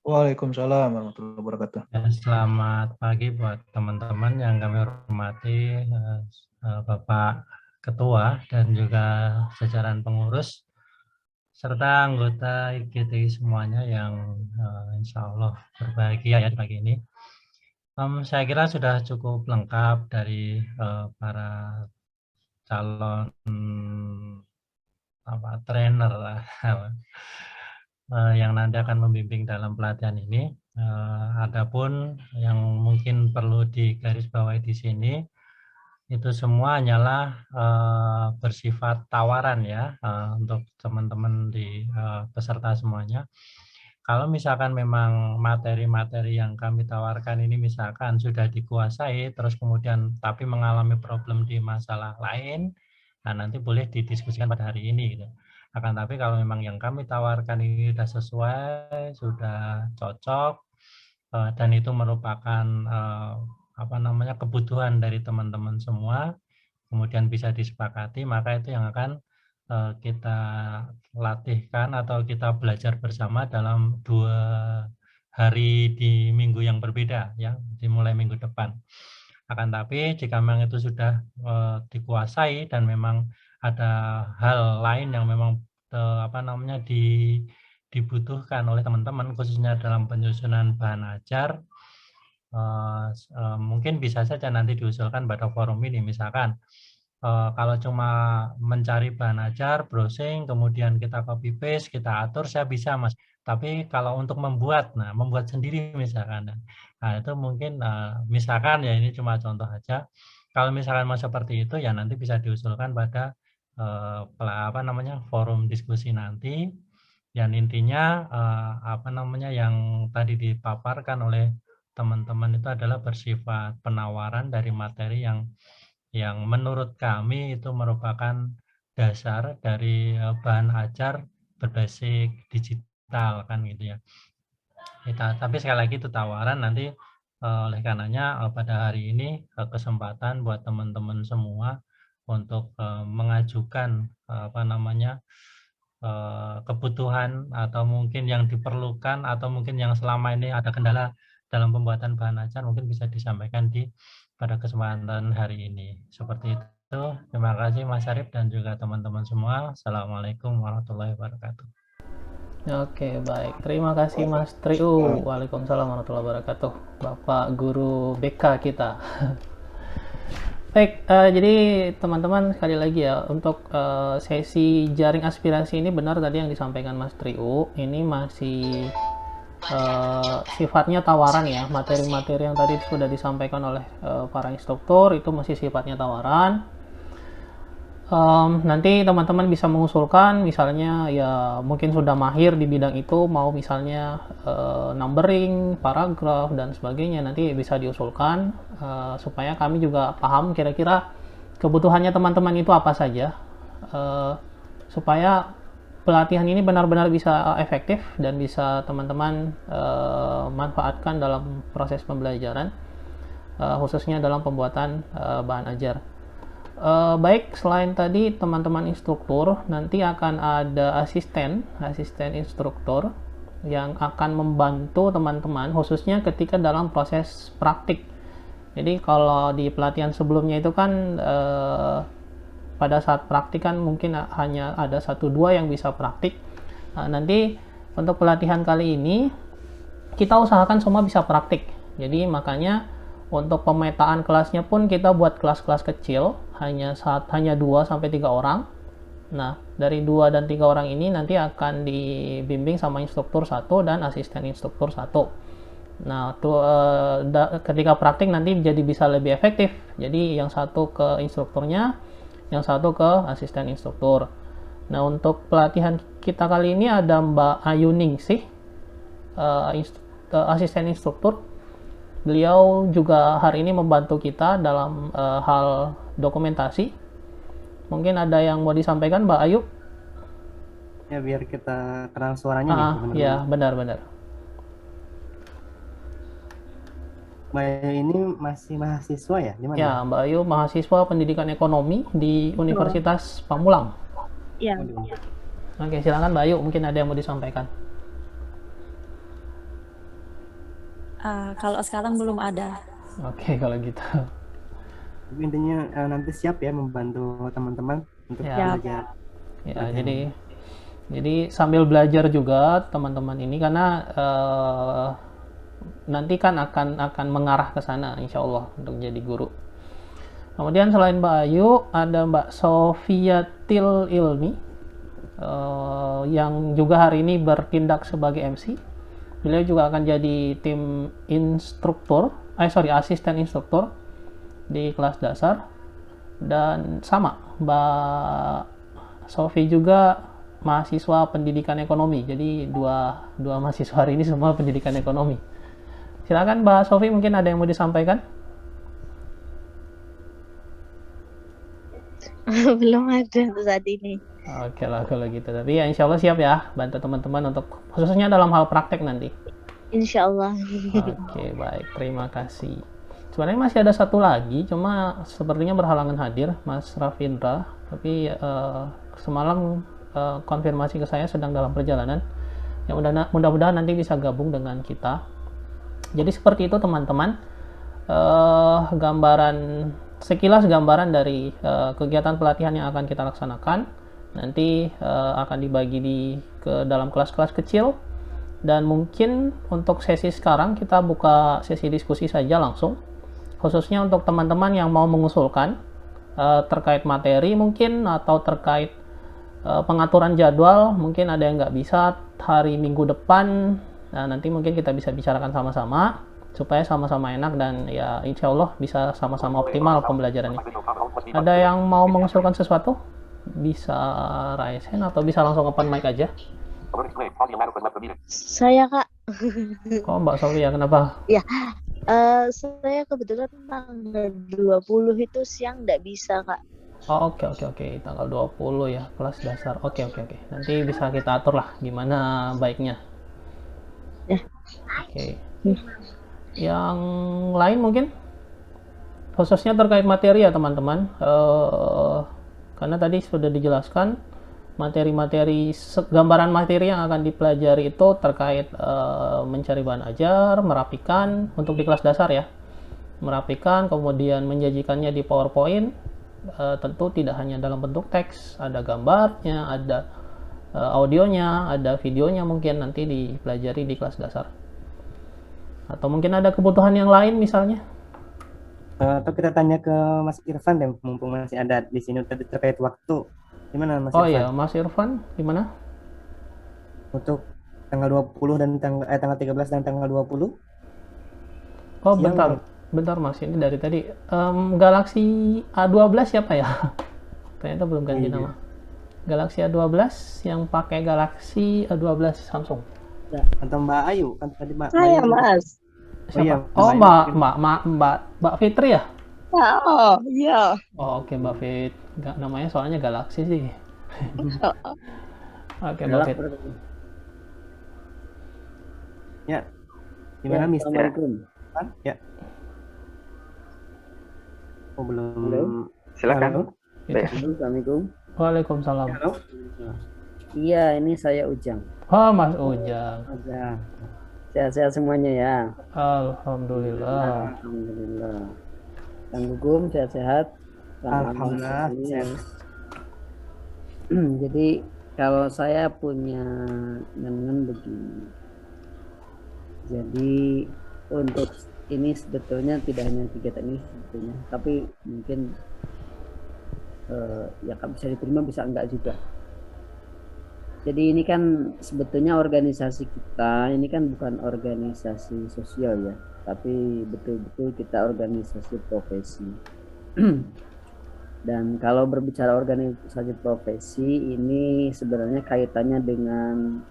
Waalaikumsalam warahmatullahi wabarakatuh. Ya, selamat pagi buat teman-teman yang kami hormati, Bapak Ketua dan juga jajaran pengurus serta anggota IGTI semuanya yang insya Allah berbahagia ya di pagi ini. Saya kira sudah cukup lengkap dari para calon trainer lah yang nanti akan membimbing dalam pelatihan ini. Adapun yang mungkin perlu digarisbawahi di sini itu semua hanyalah bersifat tawaran ya untuk teman-teman di peserta semuanya. Kalau misalkan memang materi-materi yang kami tawarkan ini misalkan sudah dikuasai, terus kemudian tapi mengalami problem di masalah lain, nah nanti boleh didiskusikan pada hari ini gitu. Akan tapi kalau memang yang kami tawarkan ini sudah sesuai, sudah cocok, dan itu merupakan kebutuhan dari teman-teman semua, kemudian bisa disepakati, maka itu yang akan kita latihkan atau kita belajar bersama dalam 2 hari di minggu yang berbeda ya, dimulai minggu depan. Akan tapi jika memang itu sudah dikuasai dan memang ada hal lain yang memang dibutuhkan oleh teman-teman khususnya dalam penyusunan bahan ajar, mungkin bisa saja nanti diusulkan pada forum ini. Misalkan kalau cuma mencari bahan ajar, browsing, kemudian kita copy paste, kita atur, saya bisa Mas. Tapi kalau untuk membuat sendiri misalkan, nah itu mungkin misalkan ya ini cuma contoh aja. Kalau misalkan mau seperti itu ya nanti bisa diusulkan pada forum diskusi nanti. Dan intinya yang tadi dipaparkan oleh teman-teman itu adalah bersifat penawaran dari materi yang menurut kami itu merupakan dasar dari bahan ajar berbasis digital kan gitu ya. Tapi sekali lagi itu tawaran nanti oleh karenanya pada hari ini kesempatan buat teman-teman semua untuk mengajukan kebutuhan atau mungkin yang diperlukan atau mungkin yang selama ini ada kendala dalam pembuatan bahan ajar mungkin bisa disampaikan pada kesempatan hari ini. Seperti itu. Terima kasih Mas Syarif dan juga teman-teman semua. Assalamualaikum warahmatullahi wabarakatuh. Oke, baik. Terima kasih Mas Triu. Waalaikumsalam warahmatullahi wabarakatuh. Bapak guru BK kita. Baik, jadi teman-teman sekali lagi ya, untuk sesi jaring aspirasi ini benar tadi yang disampaikan Mas Triu. Ini masih sifatnya tawaran ya, materi-materi yang tadi sudah disampaikan oleh para instruktur itu masih sifatnya tawaran. Nanti teman-teman bisa mengusulkan misalnya ya mungkin sudah mahir di bidang itu, mau misalnya numbering, paragraf dan sebagainya, nanti bisa diusulkan supaya kami juga paham kira-kira kebutuhannya teman-teman itu apa saja, supaya pelatihan ini benar-benar bisa efektif dan bisa teman-teman manfaatkan dalam proses pembelajaran, khususnya dalam pembuatan bahan ajar. Baik, selain tadi teman-teman instruktur, nanti akan ada asisten instruktur yang akan membantu teman-teman khususnya ketika dalam proses praktik. Jadi kalau di pelatihan sebelumnya itu kan pada saat praktik kan mungkin hanya ada 1-2 yang bisa praktik. Nanti untuk pelatihan kali ini kita usahakan semua bisa praktik. Jadi makanya untuk pemetaan kelasnya pun kita buat kelas-kelas kecil, hanya 2-3 orang. Nah, dari 2 dan 3 orang ini nanti akan dibimbing sama instruktur 1 dan asisten instruktur 1. Nah, ketika praktik nanti jadi bisa lebih efektif. Jadi yang satu ke instrukturnya, yang satu ke asisten instruktur. Nah, untuk pelatihan kita kali ini ada Mbak Ayu Ningsih, asisten instruktur. Beliau juga hari ini membantu kita dalam hal dokumentasi. Mungkin ada yang mau disampaikan, Mbak Ayu? Ya, biar kita kenal suaranya nih. Ya, benar-benar. Mbak Ayu ini masih mahasiswa ya? Di mana? Ya, Mbak Ayu mahasiswa pendidikan ekonomi di Universitas Pamulang. Iya. Oke, silakan Mbak Ayu, mungkin ada yang mau disampaikan. Kalau sekarang belum ada. Oke, kalau gitu. Tapi intinya nanti siap ya membantu teman-teman untuk Ya. belajar. Ya, jadi sambil belajar juga teman-teman ini, karena nanti kan akan mengarah ke sana insya Allah untuk jadi guru. Kemudian selain Mbak Ayu, ada Mbak Sofiatil Ilmi yang juga hari ini bertindak sebagai MC. Beliau juga akan jadi tim asisten instruktur di kelas dasar. Dan sama, Mbak Sofi juga mahasiswa pendidikan ekonomi. Jadi dua mahasiswa hari ini semua pendidikan ekonomi. Silakan Mbak Sofi, mungkin ada yang mau disampaikan? Belum ada untuk saat ini. Oke lah kalau gitu. Tapi ya insya Allah siap ya bantu teman-teman untuk khususnya dalam hal praktek nanti. Insya Allah. Oke, baik. Terima kasih. Sebenarnya masih ada satu lagi, cuma sepertinya berhalangan hadir, Mas Rafindra. Tapi semalam konfirmasi ke saya sedang dalam perjalanan. Ya mudah-mudahan nanti bisa gabung dengan kita. Jadi seperti itu teman-teman. Sekilas gambaran dari kegiatan pelatihan yang akan kita laksanakan. Nanti akan dibagi ke dalam kelas-kelas kecil, dan mungkin untuk sesi sekarang kita buka sesi diskusi saja langsung, khususnya untuk teman-teman yang mau mengusulkan terkait materi mungkin, atau terkait pengaturan jadwal. Mungkin ada yang nggak bisa hari Minggu depan. Nah, nanti mungkin kita bisa bicarakan sama-sama supaya sama-sama enak dan ya insya Allah bisa sama-sama optimal pembelajarannya. Ada yang mau mengusulkan sesuatu? Bisa raise hand atau bisa langsung open mic aja. Saya Kak. Oh Mbak Sofi ya, kenapa? Ya, saya kebetulan tanggal 20 itu siang nggak bisa Kak. Oh, oke. Tanggal 20 ya, kelas dasar. Oke. Nanti bisa kita atur lah gimana baiknya. Ya. Oke. Yang lain mungkin? Khususnya terkait materi ya teman-teman. Karena tadi sudah dijelaskan gambaran materi yang akan dipelajari itu terkait mencari bahan ajar, merapikan untuk di kelas dasar ya. Merapikan, kemudian menjanjikannya di PowerPoint. Tentu tidak hanya dalam bentuk teks, ada gambarnya, ada audionya, ada videonya, mungkin nanti dipelajari di kelas dasar. Atau mungkin ada kebutuhan yang lain misalnya? Atau kita tanya ke Mas Irfan deh, mumpung masih ada di sini tadi terkait waktu. Gimana Mas Oh Irfan? iya, Mas Irfan gimana? Untuk tanggal 20 dan tanggal 13 dan tanggal 20? Oh, bentar Mas, ini dari tadi Galaxy A12 siapa ya? Ternyata belum ganti nama. Galaxy A12 yang pakai Galaxy A12 Samsung. Ya, atau Mbak Ayu kan tadi Mbak. Saya Mas. Siapa? Oh iya, Mbak Fitri ya? Oh iya. Oh oke, Mbak Fit. Namanya soalnya Galaxy sih. Oke, Mbak Fit. Ya. Gimana Mister? Assalamualaikum. Ya. Oh belum. Halo. Silakan. Assalamualaikum. Waalaikumsalam. Halo. Iya, ini saya Ujang. Oh, Mas Ujang. Sehat-sehat semuanya ya. Alhamdulillah. Alhamdulillah. Kang Gugum sehat-sehat. Alhamdulillah. Jadi kalau saya punya dengan begini. Jadi untuk ini sebetulnya tidak hanya kegiatan ini sebetulnya, tapi mungkin ya bisa diterima bisa enggak juga. Jadi ini kan sebetulnya organisasi kita ini kan bukan organisasi sosial ya, tapi betul-betul kita organisasi profesi. Dan kalau berbicara organisasi profesi ini sebenarnya kaitannya dengan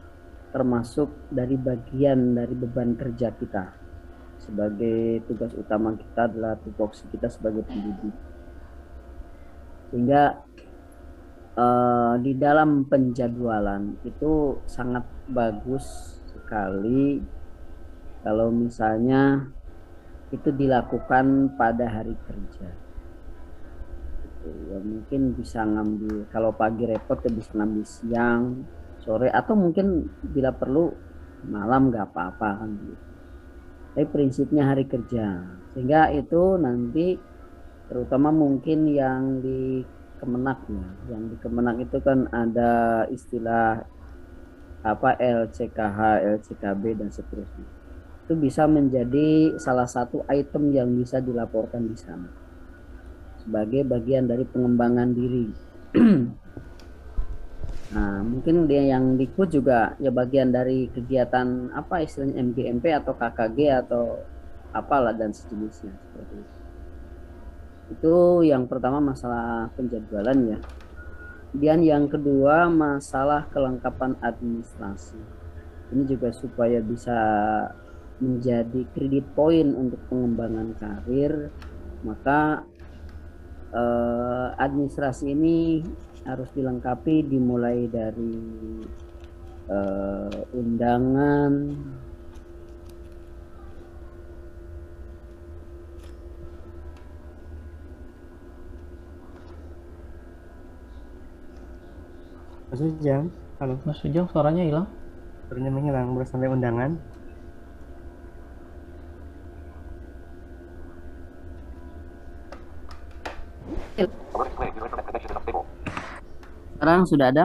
termasuk dari bagian dari beban kerja kita. Sebagai tugas utama kita adalah tupoksi kita sebagai pendidik. Sehingga di dalam penjadwalan itu sangat bagus sekali kalau misalnya itu dilakukan pada hari kerja. Ya, mungkin bisa ngambil kalau pagi repot ya bisa ngambil siang, sore atau mungkin bila perlu malam nggak apa-apa kan gitu. tapi prinsipnya hari kerja. Sehingga itu nanti terutama mungkin yang di Kemenak ya, yang di Kemenak itu kan ada istilah apa LCKH, LCKB dan seterusnya. Itu bisa menjadi salah satu item yang bisa dilaporkan di sana sebagai bagian dari pengembangan diri. Nah, mungkin dia yang Dikbud juga ya bagian dari kegiatan apa istilahnya MGMP atau KKG atau apalah dan sejenisnya seperti itu. Itu yang pertama masalah penjadwalan ya. Kemudian yang kedua masalah kelengkapan administrasi. Ini juga supaya bisa menjadi kredit poin untuk pengembangan karir, maka administrasi ini harus dilengkapi dimulai dari undangan, Mas Ujang, halo. Mas Ujang suaranya hilang. Suaranya menghilang, baru sampai undangan. sekarang sudah ada?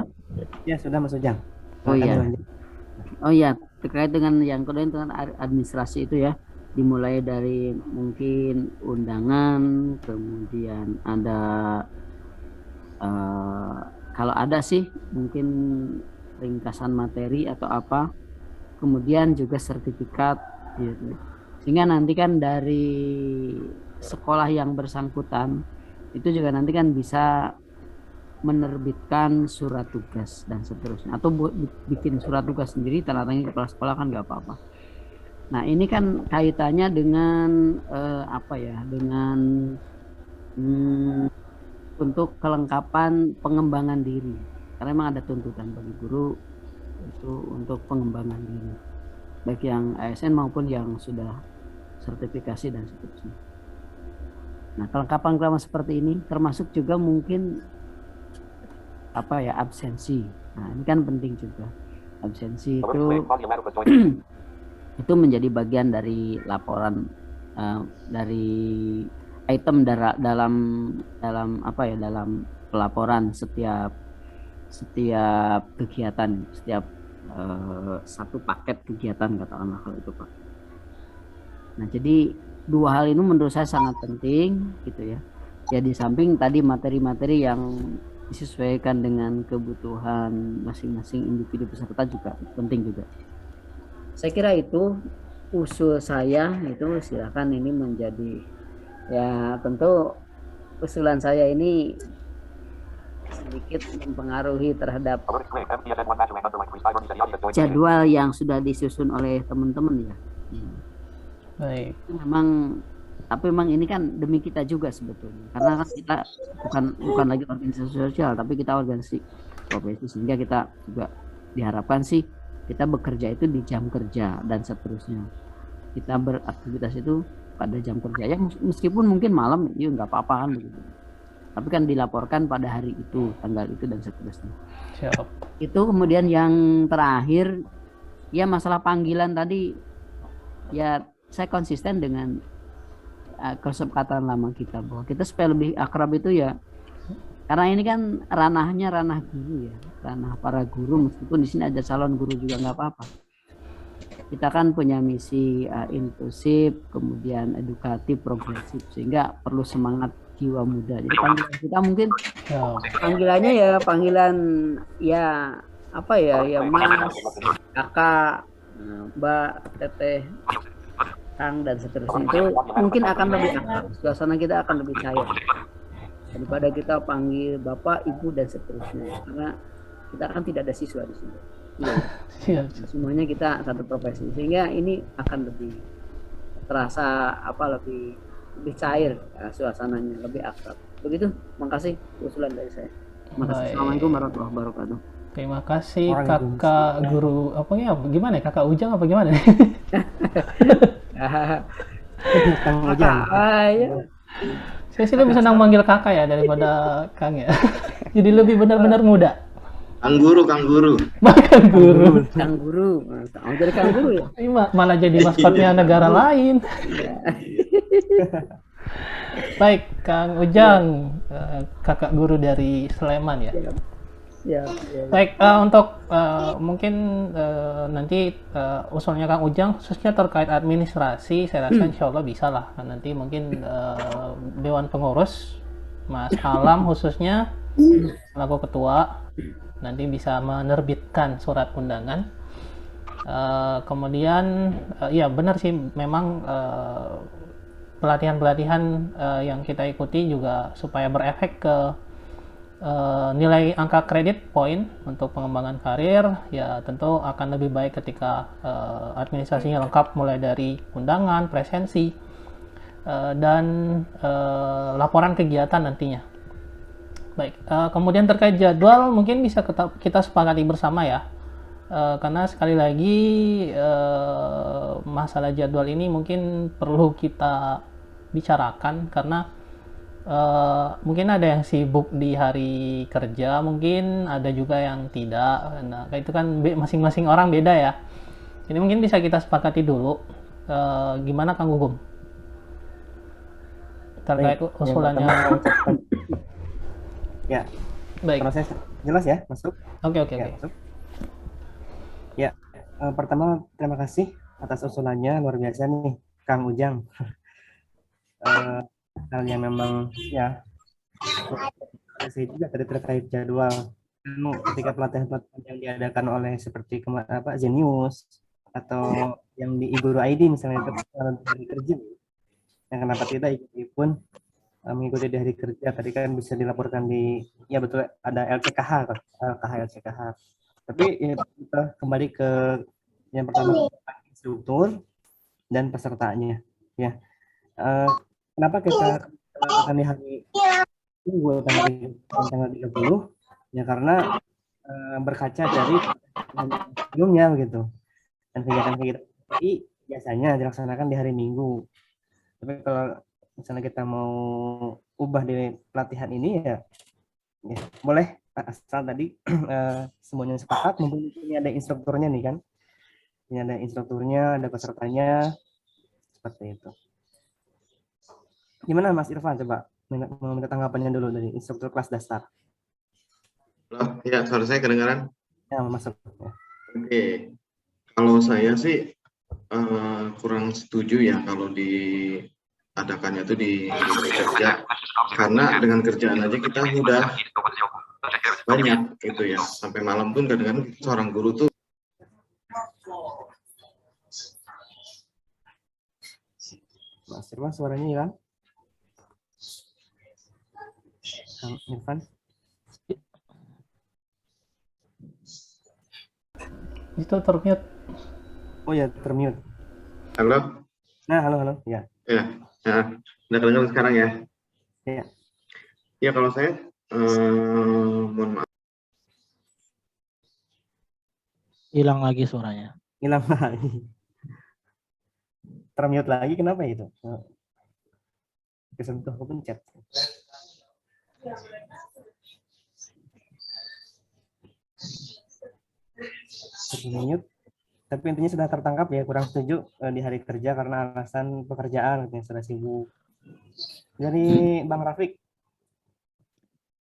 Ya sudah Mas Ujang. Oh iya. Lanjut. Oh iya, terkait dengan yang kedua itu kan administrasi itu ya, dimulai dari mungkin undangan, kemudian ada kalau ada sih mungkin ringkasan materi atau apa, kemudian juga sertifikat gitu. Sehingga nanti kan dari sekolah yang bersangkutan itu juga nanti kan bisa menerbitkan surat tugas dan seterusnya, atau bikin surat tugas sendiri tanda tangan kepala sekolah kan nggak apa-apa. Nah ini kan kaitannya dengan apa ya, dengan untuk kelengkapan pengembangan diri, karena memang ada tuntutan bagi guru itu untuk pengembangan diri, baik yang ASN maupun yang sudah sertifikasi dan seterusnya. Nah kelengkapan seperti ini termasuk juga mungkin apa ya, absensi. Nah ini kan penting juga, absensi itu itu menjadi bagian dari laporan dari item dalam apa ya, dalam pelaporan setiap kegiatan, setiap satu paket kegiatan katakanlah kalau itu Pak. Nah jadi dua hal ini menurut saya sangat penting gitu ya. Ya di samping tadi materi-materi yang disesuaikan dengan kebutuhan masing-masing individu peserta juga penting juga. Saya kira itu usul saya, itu silakan ini menjadi ya, tentu usulan saya ini sedikit mempengaruhi terhadap jadwal yang sudah disusun oleh teman-teman ya. Baik. Memang, tapi memang ini kan demi kita juga sebetulnya, karena kan kita bukan lagi organisasi sosial, tapi kita organisasi profesi, sehingga kita juga diharapkan sih kita bekerja itu di jam kerja dan seterusnya. Kita beraktivitas itu pada jam kerja ya, meskipun mungkin malam ya nggak apa-apa kan begitu, tapi kan dilaporkan pada hari itu, tanggal itu dan seterusnya. Siap. Itu kemudian yang terakhir ya masalah panggilan tadi ya, saya konsisten dengan kesepakatan lama kita bahwa kita supaya lebih akrab itu ya, karena ini kan ranahnya ranah guru ya, ranah para guru, meskipun di sini ada calon guru juga nggak apa-apa. Kita kan punya misi inklusif, kemudian edukatif, progresif, sehingga perlu semangat jiwa muda. Jadi panggilan kita mungkin panggilannya ya panggilan ya apa ya, ya Mas, Kakak, Mbak, Teteh, Kang dan seterusnya, itu mungkin akan lebih akrab, suasana kita akan lebih cair daripada kita panggil Bapak, Ibu dan seterusnya, karena kita kan tidak ada siswa di sini. Ya. Semuanya kita satu profesi, sehingga ini akan lebih terasa apa, lebih cair ya, suasananya lebih akrab. Begitu, makasih usulan dari saya. Makasih. Assalamualaikum warahmatullahi wabarakatuh. Terima kasih Kakak Guru apa ya, gimana ya, Kakak Ujang apa gimana? Kang Ujang. Saya sih lebih senang manggil kakak ya daripada Kang ya. Jadi lebih benar-benar muda. Kangguru. Bahkan guru. Kangguru. Mau jadi kangguru ya? Ini malah jadi maskotnya negara lain. Baik, Kang Ujang, kakak guru dari Sleman ya. Ya. Baik, untuk mungkin nanti usulnya Kang Ujang khususnya terkait administrasi, saya rasa insya Allah bisa lah. Nanti mungkin Dewan Pengurus, Mas Alam khususnya, selaku ketua, nanti bisa menerbitkan surat undangan. Kemudian, ya benar sih, memang pelatihan-pelatihan yang kita ikuti juga supaya berefek ke nilai angka kredit poin untuk pengembangan karir, ya tentu akan lebih baik ketika administrasinya lengkap mulai dari undangan, presensi, dan laporan kegiatan nantinya. Baik, kemudian terkait jadwal mungkin bisa kita sepakati bersama ya, karena sekali lagi masalah jadwal ini mungkin perlu kita bicarakan karena mungkin ada yang sibuk di hari kerja, mungkin ada juga yang tidak. Nah, itu kan masing-masing orang beda ya. Ini mungkin bisa kita sepakati dulu. Gimana Kang Gugum? Terkait usulannya. Ya. Baik. Proses jelas ya, masuk? Oke. Masuk. Ya, pertama terima kasih atas usulannya, luar biasa nih, Kang Ujang. Hal yang memang ya saya juga tadi terkait jadwal ketika pelatihan yang diadakan oleh seperti Zenius atau yang di Iguru ID misalnya itu hari kerja, yang kenapa tidak ikut pun mengikuti di hari kerja, tadi kan bisa dilaporkan di, ya betul, ada LCKH, tapi ini kita kembali ke yang pertama, instruktur dan pesertanya ya. Kenapa kita akan di hari Minggu tanggal 30 ya, karena berkaca dari sebelumnya begitu, dan kegiatan-kegiatan biasanya dilaksanakan di hari Minggu, tapi kalau misalnya kita mau ubah di pelatihan ini ya boleh, asal tadi semuanya sepakat. Mungkin ini ada instrukturnya nih kan, ini ada instrukturnya, ada pesertanya, seperti itu. Gimana Mas Irfan, coba minta tanggapannya dulu dari instruktur kelas dasar. Loh, ya, suara saya kedengaran? Ya, masuk. Ya. Oke, kalau saya sih kurang setuju ya kalau diadakannya itu di hari kerja, karena dengan kerjaan aja kita udah banyak gitu ya, sampai malam pun kadang-kadang seorang guru tuh. Mas Irfan suaranya hilang. Kang Irfan. Itu termute. Oh ya, termute. Halo. Nah, halo. Ya. Ya, udah kedengaran sekarang ya? Ya. Ya, kalau saya mohon maaf. Hilang lagi suaranya. Hilang lagi. Termute lagi, kenapa itu? Kesentuh kepencet. Mute. Tapi intinya sudah tertangkap ya, kurang setuju di hari kerja karena alasan pekerjaan yang sudah sibuk. Dari Bang Rafiq.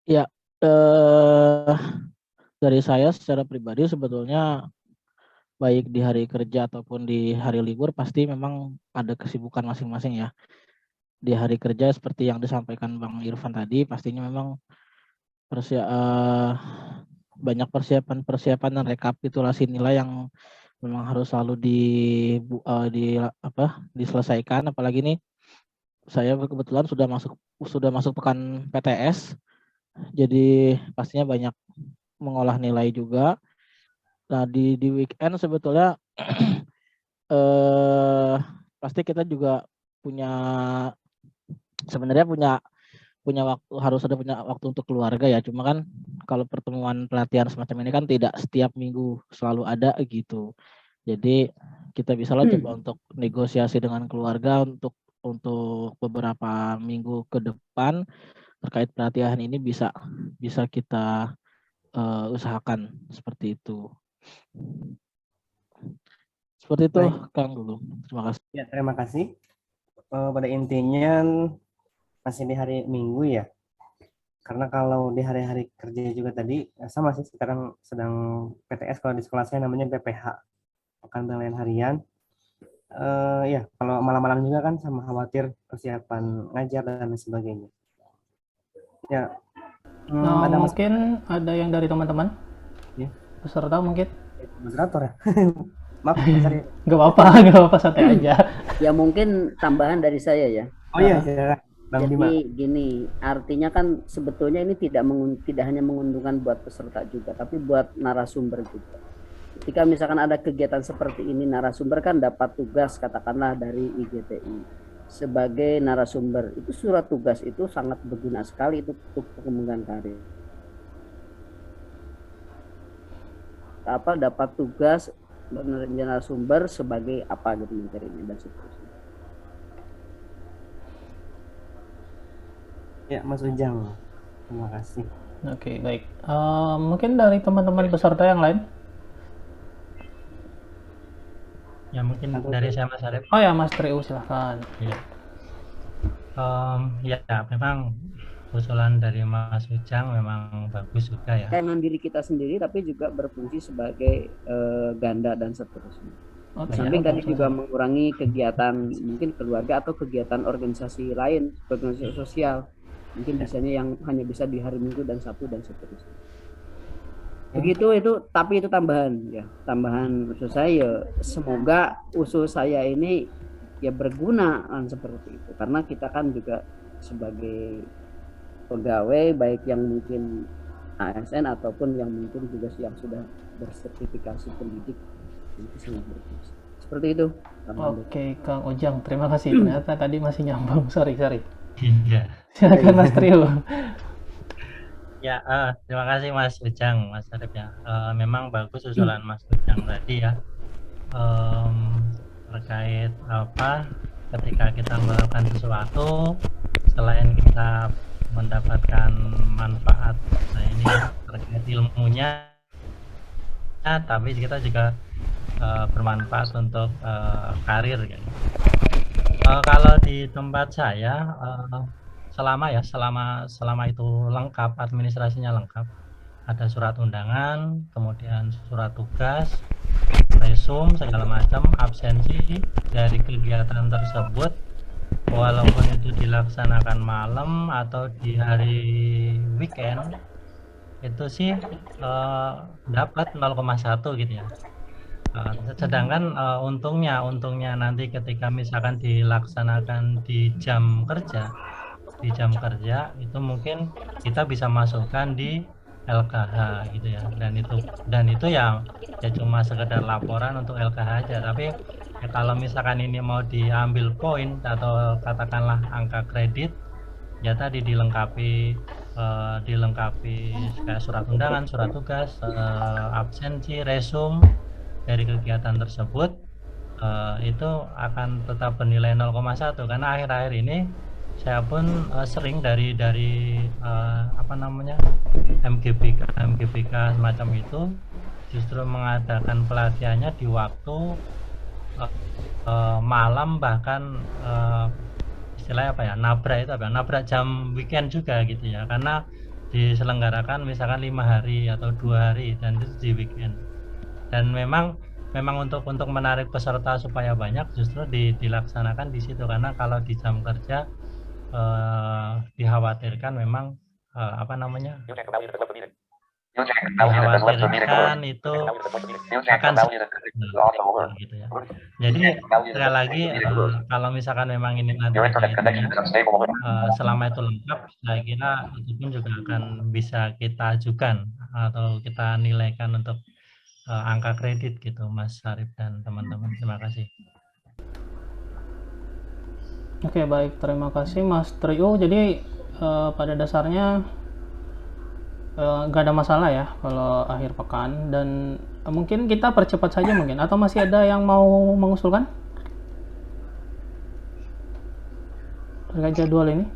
Ya, dari saya secara pribadi sebetulnya baik di hari kerja ataupun di hari libur pasti memang ada kesibukan masing-masing ya. Di hari kerja seperti yang disampaikan Bang Irfan tadi, pastinya memang banyak persiapan dan rekapitulasi nilai yang memang harus selalu diselesaikan. Apalagi nih saya kebetulan sudah masuk pekan PTS, jadi pastinya banyak mengolah nilai juga. Nah di weekend sebetulnya pasti kita juga sebenarnya punya waktu, harus ada punya waktu untuk keluarga ya. Cuma kan kalau pertemuan pelatihan semacam ini kan tidak setiap minggu selalu ada gitu. Jadi kita bisa lah coba untuk negosiasi dengan keluarga untuk beberapa minggu ke depan terkait pelatihan ini bisa kita usahakan seperti itu. Seperti itu, Baik. Kang dulu. Terima kasih. Ya, terima kasih. Pada intinya masih di hari Minggu ya. Karena kalau di hari-hari kerja juga tadi sama sih, sekarang sedang PTS, kalau di sekolah saya namanya PPH, pekan penilaian harian. Ya, kalau malam-malam juga kan sama khawatir persiapan ngajar dan lain sebagainya. Ya, ada mungkin ada yang dari teman-teman? Ya. Peserta mungkin? Moderator ya. Maaf, sorry. Gak apa-apa, santai aja. Ya mungkin tambahan dari saya ya. Oh iya, Bang Bima. Jadi gini, artinya kan sebetulnya ini tidak hanya menguntungkan buat peserta juga, tapi buat narasumber juga. Ketika misalkan ada kegiatan seperti ini, narasumber kan dapat tugas katakanlah dari IGTI sebagai narasumber. Itu surat tugas itu sangat berguna sekali itu untuk pengembangan karir. Dapat tugas narasumber sebagai apa gitu materinya dan seterusnya. Ya, Mas Ujang, terima kasih. Oke, baik. Mungkin dari teman-teman peserta yang lain? Ya, mungkin dari saya, Mas Arif. Oh ya, Mas Trio, silahkan. Ya, memang usulan dari Mas Ujang memang bagus juga ya. Dengan diri kita sendiri, tapi juga berfungsi sebagai ganda dan seterusnya. Samping tadi juga mengurangi kegiatan mungkin keluarga atau kegiatan organisasi lain, organisasi sosial. Mungkin biasanya yang hanya bisa di hari Minggu dan Sabtu dan seterusnya. Begitu tapi itu tambahan ya. Tambahan usul saya ya, semoga usul saya ini ya berguna seperti itu. Karena kita kan juga sebagai pegawai baik yang mungkin ASN ataupun yang mungkin juga yang sudah bersertifikasi pendidik itu sangat berfungsi. Seperti itu. Oke, Kang Ujang, terima kasih. Ternyata tadi masih nyambung. Sorry. Iya. Silakan Mas Trio. Ya, terima kasih Mas Ujang, Mas Arif ya. Memang bagus usulan Mas Ujang tadi ya. Terkait ketika kita melakukan sesuatu, selain kita mendapatkan manfaat, ini terkait ilmunya, tapi kita juga bermanfaat untuk karir kan. Kalau di tempat saya selama itu lengkap, administrasinya lengkap, ada surat undangan, kemudian surat tugas, resum segala macam, absensi dari kegiatan tersebut, walaupun itu dilaksanakan malam atau di hari weekend, itu sih dapat 0,1 gitu ya. Sedangkan untungnya nanti ketika misalkan dilaksanakan di jam kerja itu mungkin kita bisa masukkan di LKH gitu ya, dan itu ya cuma sekedar laporan untuk LKH aja. Tapi ya, kalau misalkan ini mau diambil poin atau katakanlah angka kredit, ya tadi dilengkapi kayak surat undangan, surat tugas, absensi, resum dari kegiatan tersebut, itu akan tetap bernilai 0,1. Karena akhir-akhir ini saya pun sering dari MGBK semacam itu justru mengadakan pelatihannya di waktu malam, bahkan istilahnya nabrak jam weekend juga gitu ya, karena diselenggarakan misalkan 5 hari atau 2 hari dan itu di weekend. Dan memang untuk menarik peserta supaya banyak justru dilaksanakan di situ, karena kalau di jam kerja dikhawatirkan memang dikhawatirkan itu akan gitu ya. Jadi sekali lagi kalau misalkan memang ini nanti selama itu lengkap, saya kira itu pun juga akan bisa kita ajukan atau kita nilaikan untuk angka kredit gitu, Mas Arif dan teman-teman. Terima kasih. Oke, baik, terima kasih Mas Trio. Jadi pada dasarnya nggak ada masalah ya kalau akhir pekan, dan mungkin kita percepat saja mungkin, atau masih ada yang mau mengusulkan terkait jadwal ini?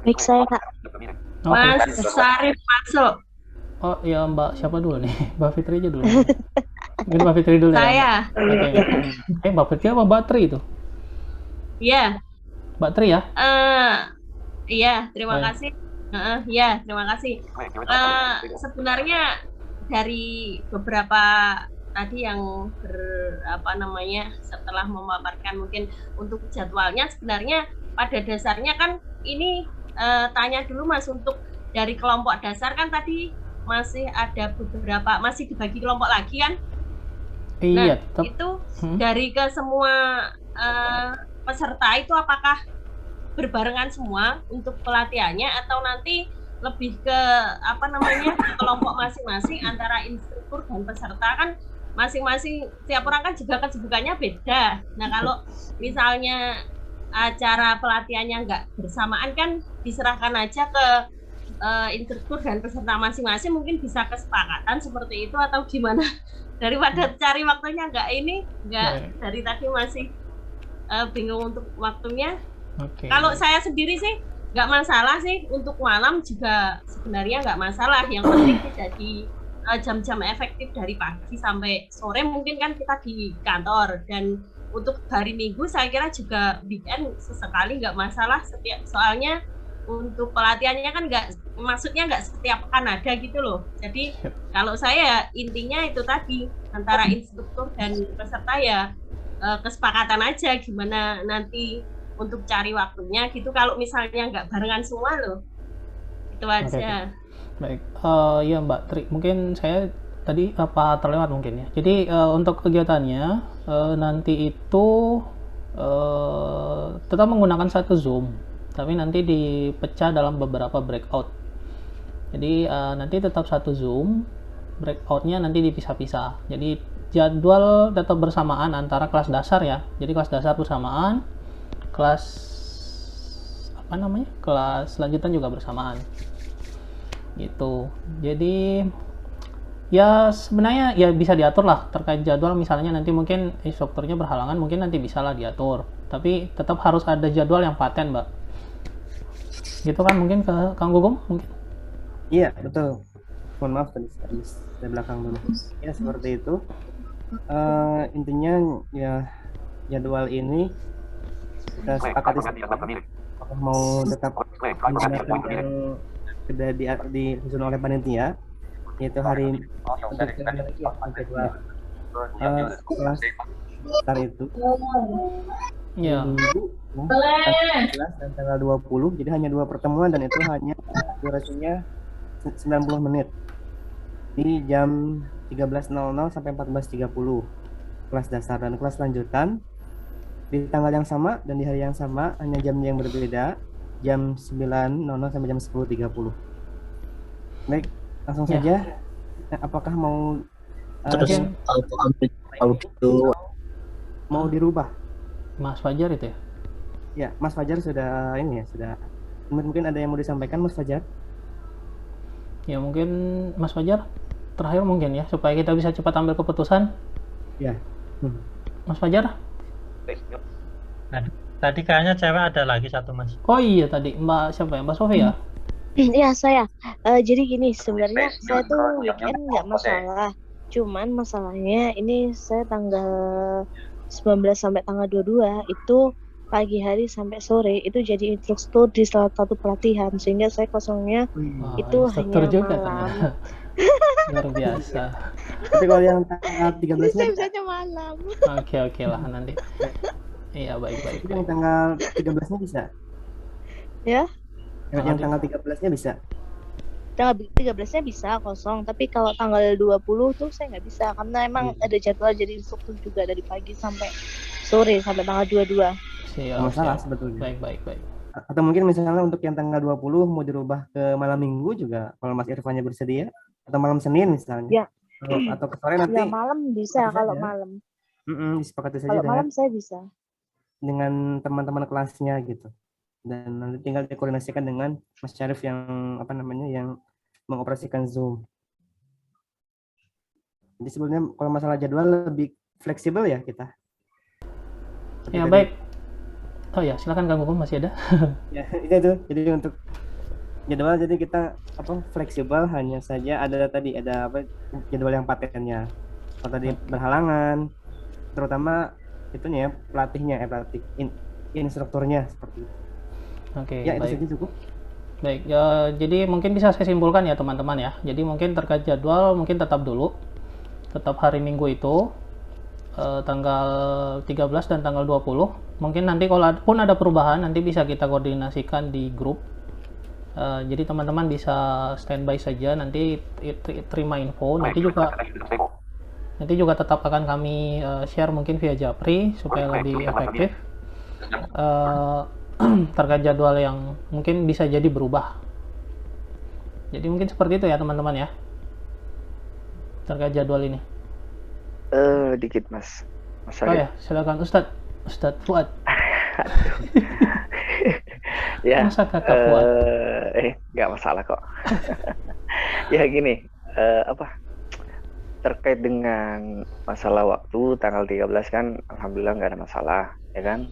Baik, saya Kak. Mas Sarif masuk. Oh ya, Mbak siapa dulu nih? Mbak Fitri aja dulu. Mungkin Mbak Fitri dulu ya. Saya. Oke. Mbak Fitri apa Mbak Tri itu? Iya. Mbak Tri ya? Iya, terima kasih. Iya, terima kasih. Sebenarnya dari beberapa tadi yang setelah memaparkan mungkin untuk jadwalnya, sebenarnya pada dasarnya kan ini tanya dulu Mas, untuk dari kelompok dasar kan tadi masih ada beberapa, masih dibagi kelompok lagi kan? Iya, nah, itu dari ke semua peserta itu apakah berbarengan semua untuk pelatihannya, atau nanti lebih ke kelompok masing-masing antara instruktur dan peserta? Kan masing-masing tiap orang kan juga kesibukannya beda. Nah, kalau misalnya acara pelatihannya nggak bersamaan kan diserahkan aja ke instruktur dan peserta masing-masing, mungkin bisa kesepakatan seperti itu atau gimana? Daripada cari waktunya nggak dari tadi masih bingung untuk waktunya. Okay. Kalau saya sendiri sih nggak masalah sih, untuk malam juga sebenarnya nggak masalah. Yang penting jadi jam-jam efektif dari pagi sampai sore, mungkin kan kita di kantor. Dan untuk hari Minggu saya kira juga weekend sesekali nggak masalah. Soalnya untuk pelatihannya kan maksudnya nggak setiap pekan ada gitu loh. Jadi kalau saya intinya itu tadi, antara instruktur dan peserta ya kesepakatan aja gimana nanti untuk cari waktunya gitu, kalau misalnya nggak barengan semua loh. Itu aja. Baik, ya Mbak Tri, mungkin saya tadi terlewat mungkin ya. Jadi untuk kegiatannya nanti itu tetap menggunakan satu Zoom, tapi nanti dipecah dalam beberapa breakout. Jadi nanti tetap satu Zoom, breakoutnya nanti dipisah-pisah. Jadi jadwal tetap bersamaan antara kelas dasar ya. Jadi kelas dasar bersamaan, kelas kelas lanjutan juga bersamaan gitu. Jadi ya sebenarnya ya bisa diatur lah terkait jadwal. Misalnya nanti mungkin instrukturnya berhalangan, mungkin nanti bisa lah diatur, tapi tetap harus ada jadwal yang paten, Mbak, gitu kan. Mungkin ke Kang Gugum mungkin. Iya betul, mohon maaf tadi dari belakang dulu ya, seperti itu. Intinya ya jadwal ini kita sepakati apakah mau tetap menggunakan yang sudah disusun oleh panitia, yaitu hari jadwal kelas besar itu Minggu dan tanggal 20, jadi hanya 2 pertemuan dan itu hanya durasinya 90 menit di jam 13.00 sampai 14.30 kelas dasar, dan kelas lanjutan di tanggal yang sama dan di hari yang sama, hanya jam yang berbeda, jam 9.00 sampai jam 10.30. Baik, langsung saja. Apakah mau mau dirubah? Mas Fajar itu ya? Ya, Mas Fajar sudah sudah. Mungkin ada yang mau disampaikan, Mas Fajar? Ya mungkin Mas Fajar terakhir mungkin ya, supaya kita bisa cepat ambil keputusan. Ya. Mas Fajar? Tadi kayaknya cewek ada lagi satu, Mas. Oh iya, tadi Mbak siapa ya? Mbak Sofi ya? Iya, saya. Jadi gini, sebenarnya saya tuh weekend nggak masalah. Cuman masalahnya ini saya tanggal 19 sampai tanggal 22 itu pagi hari sampai sore itu jadi instruktur di salah satu pelatihan, sehingga saya kosongnya itu hanya juga malam. Luar biasa. Tapi kalau yang tanggal 13-nya Bisa malam. Oke lah nanti. Iya, baik. Yang tanggal 13-nya bisa? Ya? Yang tanggal 13-nya bisa? Tanggal 13-nya bisa kosong, tapi kalau tanggal 20 tuh saya nggak bisa karena emang ada jadwal jadi instruktur juga dari pagi sampai sore sampai tanggal 22. Masalah sebetulnya. Baik. Atau mungkin misalnya untuk yang tanggal 20 mau dirubah ke malam Minggu juga, kalau Mas Irfannya bersedia, atau malam Senin misalnya. Ya. Atau ke sore nanti. Ya, malam bisa kalau malam. Disepakati saja kalau malam saya bisa. Dengan teman-teman kelasnya gitu. Dan nanti tinggal dikoordinasikan dengan Mas Syarif yang yang mengoperasikan Zoom. Jadi sebenarnya kalau masalah jadwal lebih fleksibel ya kita. Ya baik. Oh ya, silakan Kang Gugum, masih ada? Ya, itu. Jadi untuk jadwal, jadi kita fleksibel, hanya saja ada jadwal yang patennya. Kalau tadi berhalangan, terutama itunya ya, pelatihnya, instrukturnya seperti itu. Oke, Ya, itu baik. saja cukup. Baik, jadi mungkin bisa saya simpulkan ya teman-teman ya. Jadi mungkin terkait jadwal mungkin tetap hari Minggu itu tanggal 13 dan tanggal 20. Mungkin nanti kalau pun ada perubahan nanti bisa kita koordinasikan di grup. Jadi teman-teman bisa standby saja, nanti terima info. Nanti juga tetap akan kami share mungkin via Japri supaya lebih efektif. Terkait jadwal yang mungkin bisa jadi berubah. Jadi mungkin seperti itu ya teman-teman ya, terkait jadwal ini. Dikit Mas. Oh ya, silakan Ustadz Fuad. Ya. Masa Kakak Fuad? Nggak masalah kok. Ya gini, terkait dengan masalah waktu tanggal 13 kan alhamdulillah nggak ada masalah, ya kan?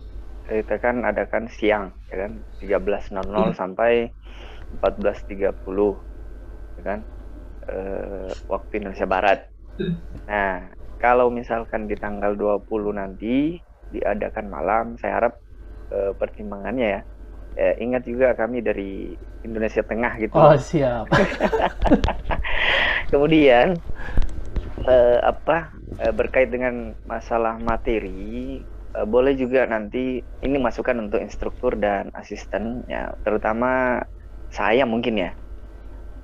Kita kan adakan siang, ya kan? 13.00 sampai 14.30, ya kan? Waktu Indonesia Barat. Nah, kalau misalkan di tanggal 20 nanti diadakan malam, saya harap pertimbangannya ya, ingat juga kami dari Indonesia Tengah gitu. Oh, siap. Kemudian berkait dengan masalah materi, boleh juga nanti ini masukan untuk instruktur dan asisten ya, terutama saya mungkin ya,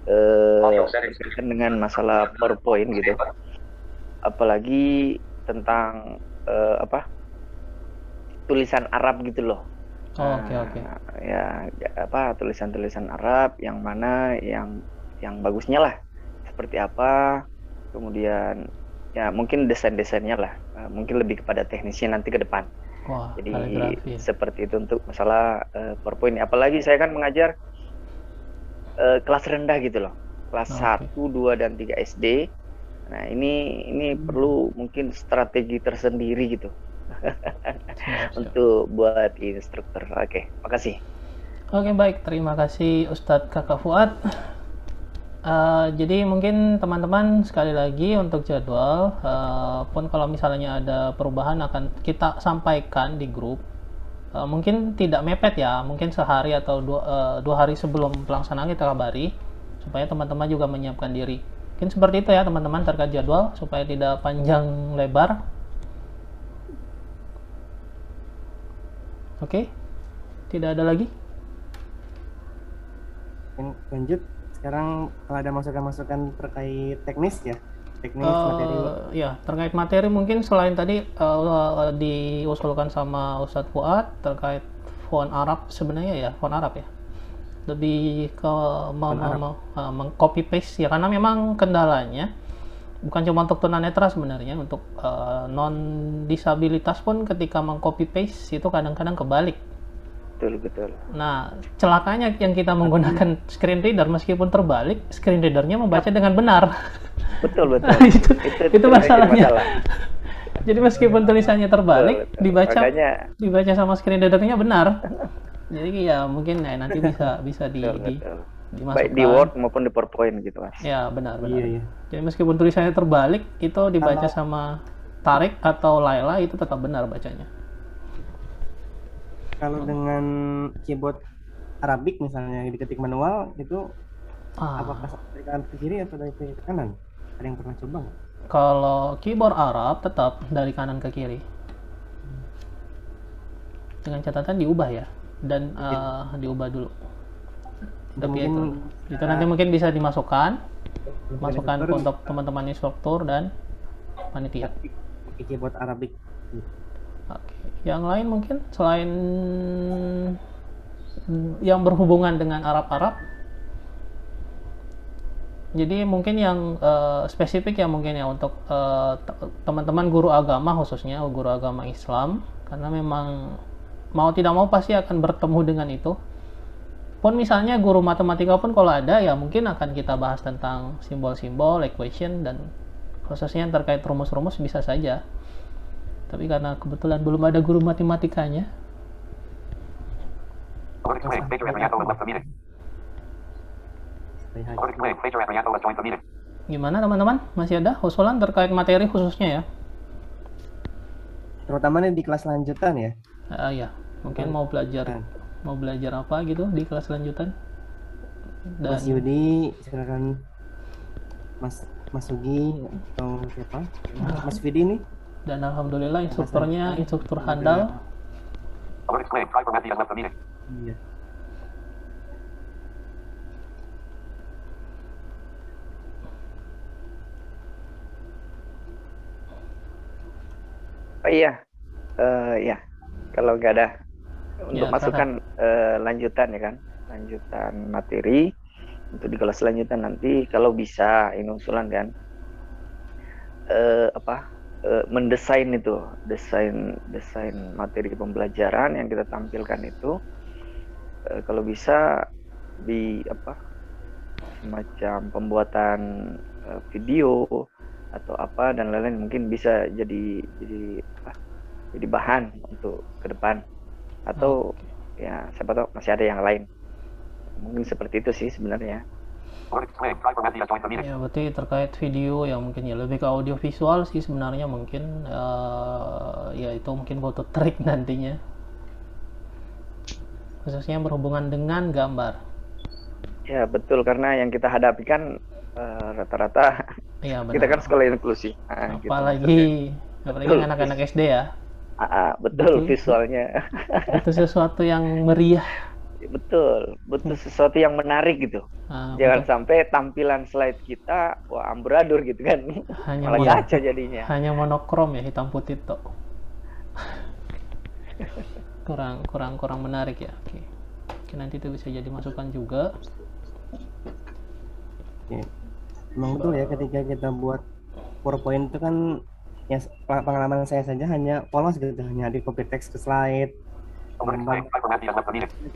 berkaitan dengan masalah PowerPoint gitu, apalagi tentang tulisan Arab gitu loh. Oke. Ya tulisan-tulisan Arab yang mana yang bagusnya lah seperti apa, kemudian ya mungkin desain-desainnya lah, mungkin lebih kepada teknisnya nanti ke depan. Wah, jadi kaligrafi. Seperti itu untuk masalah PowerPoint. Apalagi saya kan mengajar kelas rendah gitu loh, kelas 1, 2 dan 3 SD. Nah, ini perlu mungkin strategi tersendiri gitu. Untuk buat instruktur. Oke, makasih. Oke, baik, terima kasih Ustadz Kakak Fuad. Jadi mungkin teman-teman sekali lagi untuk jadwal pun kalau misalnya ada perubahan akan kita sampaikan di grup. Mungkin tidak mepet ya, mungkin sehari atau dua hari sebelum pelaksanaan kita kabari supaya teman-teman juga menyiapkan diri. Mungkin seperti itu ya teman-teman terkait jadwal supaya tidak panjang lebar. Oke, tidak ada lagi. Lanjut. Sekarang kalau ada masukan-masukan terkait teknis ya, materi. Ya, terkait materi mungkin selain tadi diusulkan sama Ustadz Fuad terkait font Arab, sebenarnya ya font Arab ya, lebih ke copy paste ya, karena memang kendalanya bukan cuma untuk tunanetra sebenarnya, untuk non disabilitas pun ketika mengcopy paste itu kadang-kadang kebalik. Betul. Nah, celakanya yang kita menggunakan screen reader, meskipun terbalik, screen readernya membaca dengan benar. Betul. Nah, itu masalahnya. Jadi meskipun tulisannya terbalik, dibaca sama screen readernya benar. Jadi ya mungkin ya nanti bisa dimasukkan. Baik di Word maupun di PowerPoint gitu, Mas. Ya, benar. Iya. Jadi meskipun tulisannya terbalik, itu dibaca sama Tarik atau Laila itu tetap benar bacanya. Kalau dengan keyboard Arabik misalnya diketik manual itu apakah dari kanan ke kiri atau dari kiri ke kanan? Ada yang pernah coba nggak? Kalau keyboard Arab tetap dari kanan ke kiri. Dengan catatan diubah ya, dan diubah dulu. Tapi itu nanti mungkin bisa dimasukkan untuk teman-teman instruktur dan panitia. Keyboard Arabik. Oke. Yang lain mungkin selain yang berhubungan dengan Arab-Arab, jadi mungkin yang spesifik ya mungkin ya untuk teman-teman guru agama, khususnya guru agama Islam, karena memang mau tidak mau pasti akan bertemu dengan itu. Pun misalnya guru matematika pun kalau ada ya mungkin akan kita bahas tentang simbol-simbol, equation, dan khususnya terkait rumus-rumus bisa saja. Tapi karena kebetulan belum ada guru matematikanya. Gimana teman-teman? Masih ada usulan terkait materi khususnya ya? Terutama nih di kelas lanjutan ya. Ya, mungkin mau belajar apa gitu di kelas lanjutan. Dan Mas Yudi, silakan Mas Sugi atau siapa? Mas Vidi nih. Dan alhamdulillah instrukturnya instruktur handal. Iya. Oh iya, ya kalau nggak ada untuk Ya, masukan lanjutan ya kan, lanjutan materi untuk di kelas lanjutan nanti kalau bisa ini usulan kan, mendesain itu, desain materi pembelajaran yang kita tampilkan itu kalau bisa di semacam pembuatan video atau apa dan lain-lain, mungkin bisa jadi bahan untuk ke depan, atau ya siapa tahu masih ada yang lain, mungkin seperti itu sih sebenarnya. Ya, berarti terkait video ya mungkin ya lebih ke audio visual sih sebenarnya, mungkin ya itu mungkin foto trik nantinya, khususnya berhubungan dengan gambar. Ya betul, karena yang kita hadapi kan rata-rata Iya, benar. kita kan sekolah inklusi. Nah, apalagi Betul. anak-anak SD ya. Betul visualnya. Itu sesuatu yang meriah. Betul, butuh sesuatu yang menarik gitu. Jangan sampai tampilan slide kita amburadul gitu kan. Malah ngaca jadinya. Hanya monokrom ya, hitam putih tok. kurang menarik ya. Oke, nanti itu bisa jadi masukan juga. Oke. Memang betul ya, ketika kita buat PowerPoint itu kan ya pengalaman saya saja hanya polos gitu, hanya di copy text ke slide.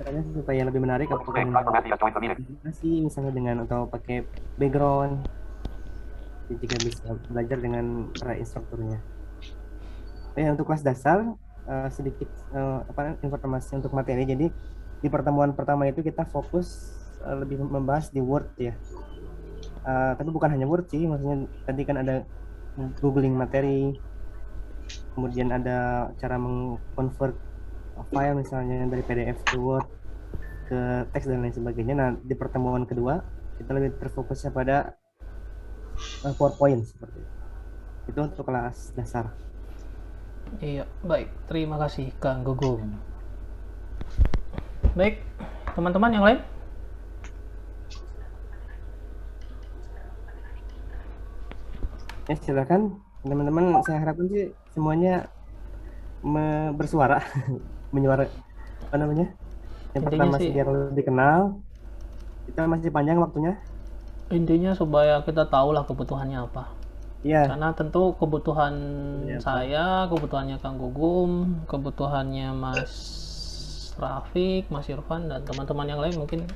Caranya supaya lebih menarik, apakah dengan animasi misalnya dengan atau pakai background, jika bisa belajar dengan para instrukturnya. Untuk kelas dasar sedikit informasi untuk materi. Jadi di pertemuan pertama itu kita fokus lebih membahas di Word ya. Tapi bukan hanya Word sih, maksudnya tadi kan ada googling materi, kemudian ada cara mengconvert file misalnya dari PDF ke Word ke teks dan lain sebagainya. Nah, di pertemuan kedua kita lebih terfokusnya pada PowerPoint seperti itu. Itu untuk kelas dasar. Iya, baik. Terima kasih Kang Gugum. Baik, teman-teman yang lain? Ya, silakan teman-teman. Saya harapkan sih semuanya bersuara, menyuara apa namanya? Yang pertama sih biar lebih kenal. Kita masih panjang waktunya. Intinya supaya kita tahu lah kebutuhannya apa. Iya. Karena tentu kebutuhan saya, kebutuhannya Kang Gugum, kebutuhannya Mas Rafiq, Mas Irfan dan teman-teman yang lain mungkin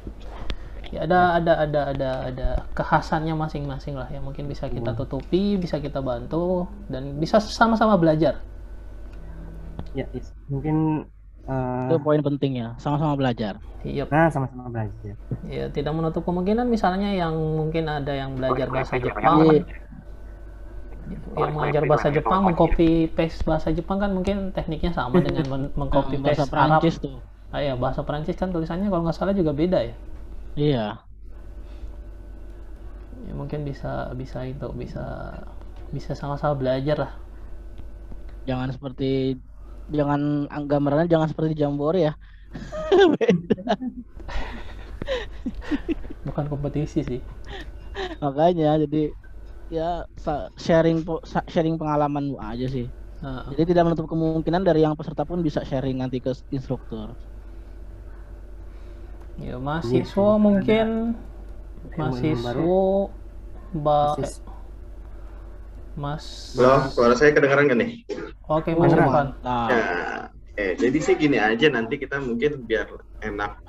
ya ada kekhasannya masing-masing lah yang mungkin bisa kita tutupi, bisa kita bantu dan bisa sama-sama belajar. Ya, mungkin itu poin pentingnya, sama-sama belajar. Iya. Nah, sama-sama belajar. Ya, tidak menutup kemungkinan misalnya yang mungkin ada yang belajar bahasa Jepang, yang mengajar bahasa Jepang, mengcopy paste bahasa Jepang kan mungkin tekniknya sama dengan mengcopy paste bahasa Perancis Arab. tuh. Ya, bahasa Perancis kan tulisannya kalau nggak salah juga beda ya. Iya. Ya, mungkin bisa sama-sama belajar lah. Jangan gambarannya jangan seperti Jamboree ya. Bukan kompetisi sih. Makanya jadi ya sharing pengalaman aja sih. Jadi tidak menutup kemungkinan dari yang peserta pun bisa sharing nanti ke instruktur. Ya, mahasiswa mungkin Suara saya kedengaran kan nih? Oke, Mas Irfan. Jadi sih gini aja, nanti kita mungkin biar enak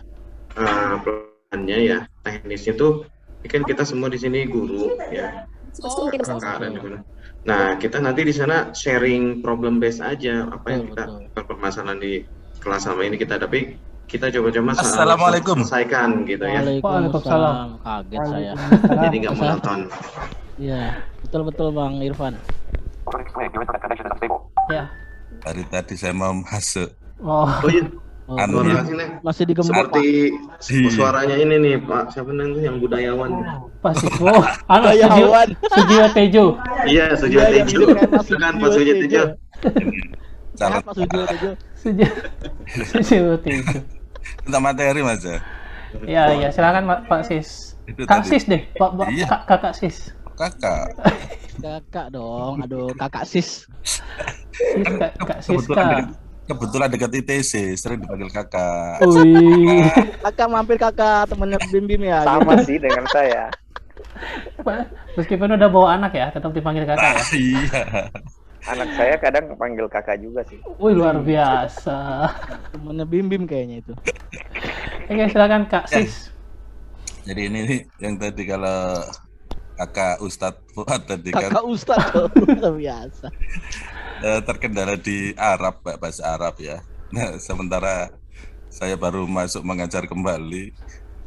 pelannya ya, teknisnya tuh kan kita semua di sini guru ya. Nah, kita nanti di sana sharing problem base aja, apa yang kita permasalahan di kelas sama ini kita hadapi, kita coba-coba Assalamualaikum. selesaikan gitu ya. Waalaikumsalam. Kaget saya. Jadi nggak monoton. Iya, betul-betul Bang Irfan. Ya. Dari tadi saya mau masuk. Oh iya. Anu Terima ya. kasih, Nek. Masih digembok, Pak. Seperti suaranya ini nih Pak, siapa namanya yang budayawan? Pak Siswo, Sujiwo Tejo. Iya, Sujiwo Tejo. Bukan Pak Sujiwo Tejo. Calon Pak Sujiwo Tejo. Sujiwo Tejo. minta materi Mas ya. Ya, silakan Pak Sis. Itu Kak tadi. Sis deh, Iya. Kakak Sis. Kakak. Kakak dong, aduh kakak Sis. Kak Siska. Kebetulan dekat ITC, sering dipanggil kakak. Wih. Kakak mampir kakak, temennya Bim Bim ya. Sama gitu. sih dengan saya. Meskipun udah bawa anak ya, tetap dipanggil kakak ya. Iya. Anak saya kadang panggil kakak juga sih. Wih, luar biasa. Temennya Bim Bim kayaknya itu. Oke, silakan Kak Sis. Jadi ini nih, yang tadi kalau kakak Ustadz Fuad tadi kan Kakak Ustadz tuh, luar biasa. terkendala di Arab, bahasa Arab ya. Nah, sementara saya baru masuk mengajar kembali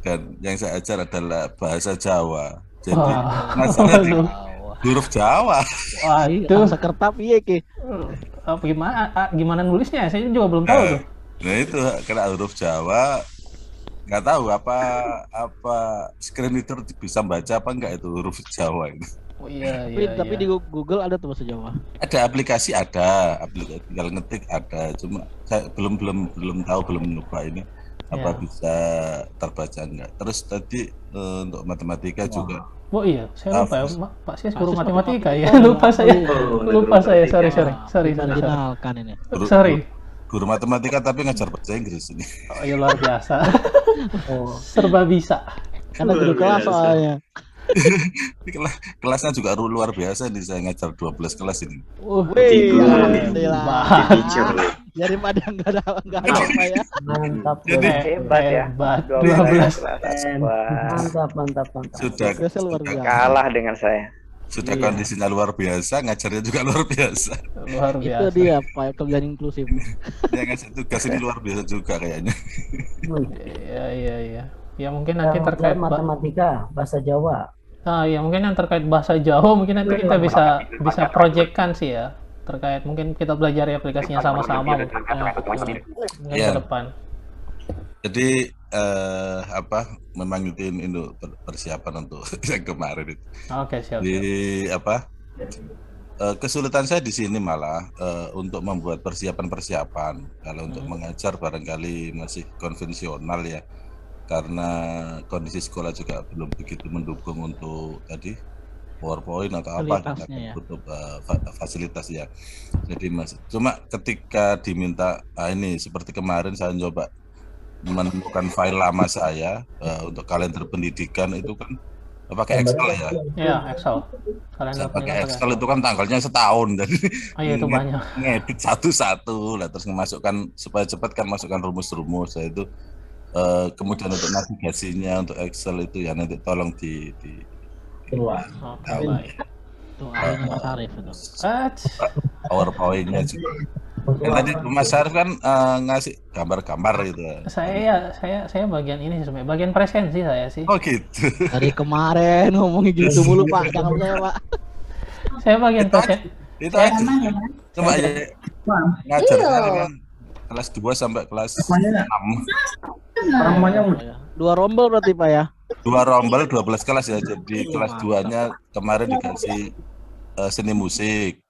dan yang saya ajar adalah bahasa Jawa. Jadi masalah di huruf Jawa. Waduh. Sekertap iya ki. Gimana nulisnya? Saya juga belum tahu tuh. Nah itu kena huruf Jawa. Nggak tahu apa screen reader bisa baca apa enggak itu huruf Jawa itu. Oh iya. Tapi di Google ada tuh bahasa Jawa. Ada aplikasi tinggal ngetik ada, cuma saya belum tahu, belum nyoba ini apa bisa terbaca enggak. Terus tadi untuk matematika juga. Oh iya, saya lupa ya, Pak Sis guru matematika ya. Lupa saya. Sorry. Kenalkan ini. Sorry. Guru matematika tapi ngajar bahasa Inggris ini. Oh iya, luar biasa. Serba bisa. Karena guru kelas soalnya. Kelasnya juga luar biasa nih, saya ngajar 12 kelas ini. Daripada nggak ada apa ya. Mantap. Jadi hebat ya. 12 Mantap. Sudah kalah dengan saya. Sudah kondisinya luar biasa, ngajarnya juga luar biasa. Luar biasa. Itu dia Pak kerjaan inklusif. Dia ngasih tugas ini luar biasa juga kayaknya. Iya. Ya mungkin nanti terkait matematika, bahasa Jawa. Ya mungkin yang terkait bahasa Jawa mungkin nanti kita bisa proyekkan sih ya, terkait mungkin kita belajar aplikasinya sama-sama mungkin ke depan. Jadi memang itu persiapan untuk yang kemarin itu. Oke, siap. Kesulitan saya di sini malah untuk membuat persiapan. Kalau untuk mengajar barangkali masih konvensional ya. Karena kondisi sekolah juga belum begitu mendukung untuk tadi PowerPoint atau apa, butuh fasilitas ya. Jadi cuma ketika diminta ini seperti kemarin saya coba menemukan file lama saya untuk kalender pendidikan itu kan pakai Excel ya. Iya, Excel. Saya pakai Excel itu kan tanggalnya setahun, jadi itu banyak. Ngedit satu-satu lah, terus memasukkan supaya cepat kan masukkan rumus-rumus. Saya itu kemudian untuk navigasinya untuk Excel itu ya nanti tolong di keluar. PowerPoint-nya juga. Tadi Mas Syarif kan ngasih gambar-gambar gitu. Saya bagian ini sih, bagian presensi saya sih. Oh gitu. Dari kemarin ngomongin gitu mulu Pak, jangan percaya Pak. Saya bagian presensi. Itu aja. Cuma ya ngajar kan kelas 2 sampai kelas 6. Namanya 2 rombel berarti Pak ya? 2 rombel 12 kelas ya. Jadi kelas 2-nya kemarin dikasih seni musik.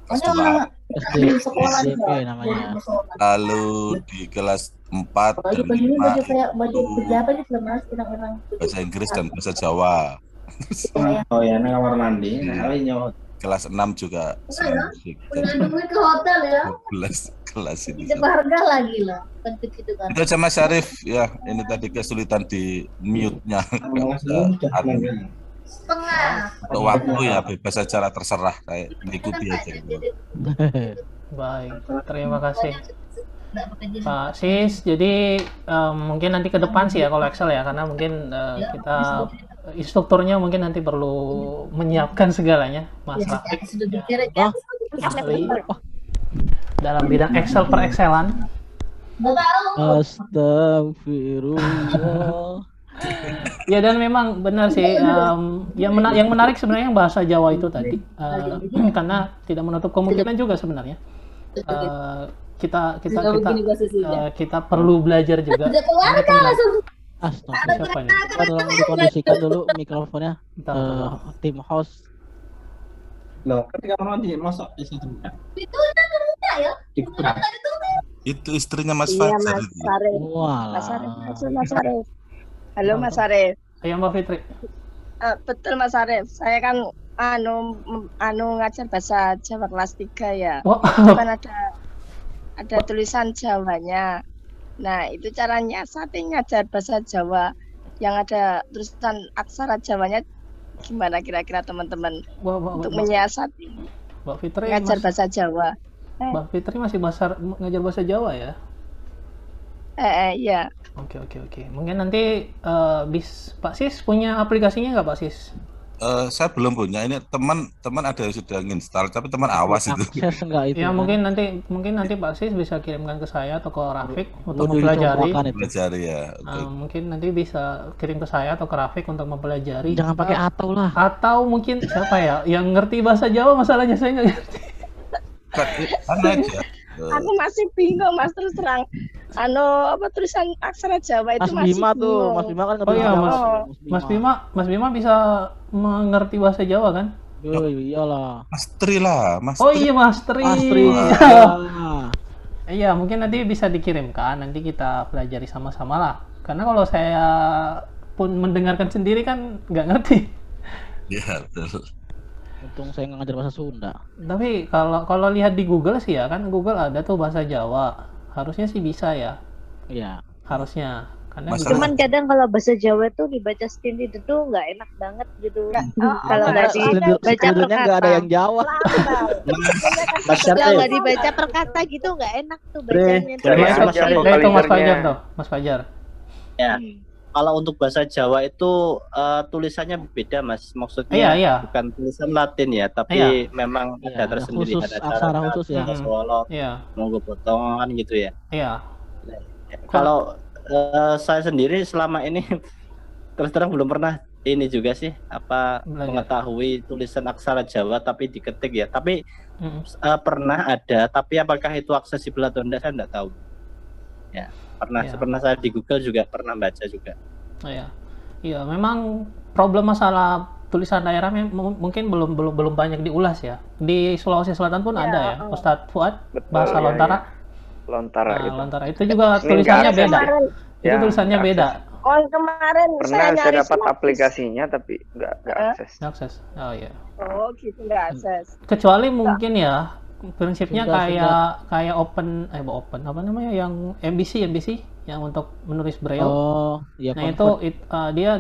Kelas 2. SDP namanya. Lalu di kelas 4 dan 5 bahasa Inggris dan bahasa Jawa. Oh ya, kamar mandi. Kelas 6 juga musik. Ke hotel ya. 12 kelas ini. Harga lagi lah. Gitu kan. Itu aja Mas Syarif ya. Ini tadi kesulitan di mute-nya. Setengah. Untuk waktu ya bebas aja lah, terserah kayak mengikuti aja. Baik, terima kasih Pak Sis. Jadi mungkin nanti ke depan sih ya kalau Excel ya, karena mungkin kita instrukturnya mungkin nanti perlu menyiapkan segalanya Mas Rafiq dalam bidang Excel per Excelan. Nggak tahu. Astagfirullah. Ya, dan memang benar sih, yang menarik sebenarnya yang bahasa Jawa itu tadi, karena tidak menutup kemungkinan juga sebenarnya. Kita perlu belajar juga. Astaga. Siapa ini? Kita tolong dikondisikan dulu mikrofonnya. Tim host. Loh, ketika nanti masuk di situ. Itu udah kerja ya? Itu istrinya Mas Iya, Fajar. Mas Sarif. Mas Sarif. Mas Sarif. Halo Mas Sarif. Ayo Mbak Fitri. Betul Mas Sarif. Saya kan ngajar bahasa Jawa kelas 3 ya. Itu kan ada tulisan Jawanya. Nah, itu caranya saya ngajar bahasa Jawa yang ada tulisan aksara Jawanya gimana kira-kira teman-teman untuk menyiasati Mbak Fitri ngajar bahasa Jawa. Mbak Fitri masih ngajar bahasa Jawa ya? Iya. Oke. Mungkin nanti Pak Sis punya aplikasinya nggak Pak Sis? Saya belum punya. Ini teman ada yang sudah nginstal, tapi teman awas itu. Ya, mungkin nanti Pak Sis bisa kirimkan ke saya atau ke Rafiq untuk mempelajari. Ya. Mungkin nanti bisa kirim ke saya atau ke Rafiq untuk mempelajari. Jangan pakai atau lah. Atau mungkin siapa ya yang ngerti bahasa Jawa, masalahnya saya nggak ngerti. Aku masih bingung Mas, terus terang. Tulisan aksara Jawa itu Mas Bima masih tuh, bingung. Mas Bima kan Oh iya, Mas Bima bisa mengerti bahasa Jawa kan? Oh iyalah. Mas Tri lah, Oh iya, Mas Tri. Iya, mungkin nanti bisa dikirimkan, nanti kita pelajari sama-sama lah. Karena kalau saya pun mendengarkan sendiri kan nggak ngerti. Iya, betul. Untung saya nggak ngajar bahasa Sunda. Tapi kalau lihat di Google sih ya, kan Google ada tuh bahasa Jawa. Harusnya sih bisa ya. Iya. Harusnya. Karena cuman kadang kalau bahasa Jawa tuh dibaca sendiri itu nggak enak banget gitu. Kalau nggak dibaca per kata. Nggak ada yang Jawa. Kalau nggak dibaca per kata gitu nggak enak tuh bacanya. Itu Mas Fajar tuh, Mas Fajar. Ya. Kalau untuk bahasa Jawa itu tulisannya beda Mas, maksudnya bukan tulisan Latin ya, tapi memang ada tersendiri, khusus, ada aksara khusus ya. Solo, monggo potongan gitu ya. Iya. Kalau saya sendiri selama ini terus terang belum pernah ini juga sih mengetahui tulisan aksara Jawa tapi diketik ya. Tapi pernah ada, tapi apakah itu aksesibel atau enggak saya enggak tahu. Ya. Pernah saya di Google juga pernah baca juga. Iya, memang problem masalah tulisan daerah mungkin belum banyak diulas ya. Di Sulawesi Selatan pun ada ya, Ustadz Fuad. Bahasa Lontara. Lontara itu juga tulisannya beda. Itu tulisannya beda. Oh, kemarin pernah saya dapat sinopsis. aplikasinya tapi nggak akses. Oh iya. Oh gitu, nggak akses. Kecuali mungkin ya prinsipnya kayak open apa namanya yang MBC yang untuk menulis braille. Oh, iya. Nah dia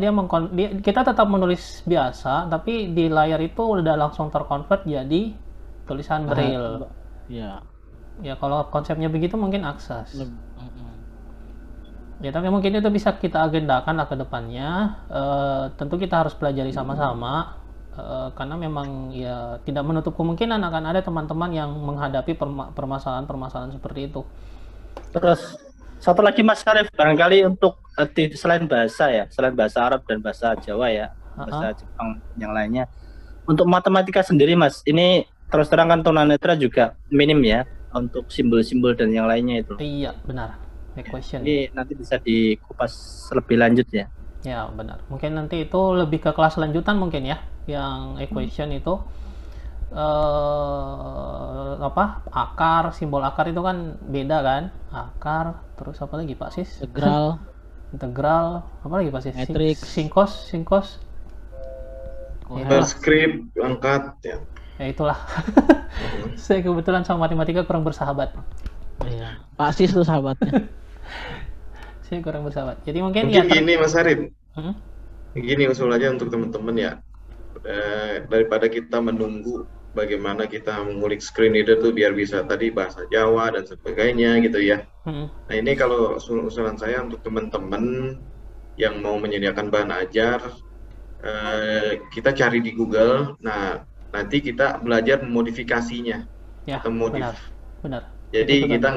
kita tetap menulis biasa tapi di layar itu udah langsung terkonvert jadi tulisan braille. Iya. Ya kalau konsepnya begitu mungkin akses. Ya tapi mungkin itu bisa kita agendakan lah ke depannya. Tentu kita harus pelajari sama-sama. Karena memang ya tidak menutup kemungkinan akan ada teman-teman yang menghadapi permasalahan-permasalahan seperti itu. Terus satu lagi Mas Sarif, barangkali untuk selain bahasa ya, selain bahasa Arab dan bahasa Jawa ya, bahasa Jepang yang lainnya, untuk matematika sendiri Mas, ini terus terang kan tunanetra juga minim ya untuk simbol-simbol dan yang lainnya itu. Iya benar. Equation. Jadi nanti bisa dikupas lebih lanjut ya. Ya benar. Mungkin nanti itu lebih ke kelas lanjutan mungkin ya. Yang equation itu akar, simbol akar itu kan beda kan? Akar, terus apa lagi Pak Sis? Integral, apa lagi Pak Sis? Matrix, sinkos. Skrip, angkat ya. Ya itulah. Saya kebetulan sama matematika kurang bersahabat. Iya. Pak Sis tuh sahabatnya. Saya kurang bersahabat. Jadi mungkin gini Mas Arif. Gini usul aja untuk teman-teman ya. Daripada kita menunggu bagaimana kita mengulik screen reader tuh biar bisa tadi bahasa Jawa dan sebagainya gitu ya. Nah ini kalau usulan saya untuk teman-teman yang mau menyediakan bahan ajar, kita cari di Google. Nah nanti kita belajar memodifikasinya. Ya, atau modif. benar. Jadi kita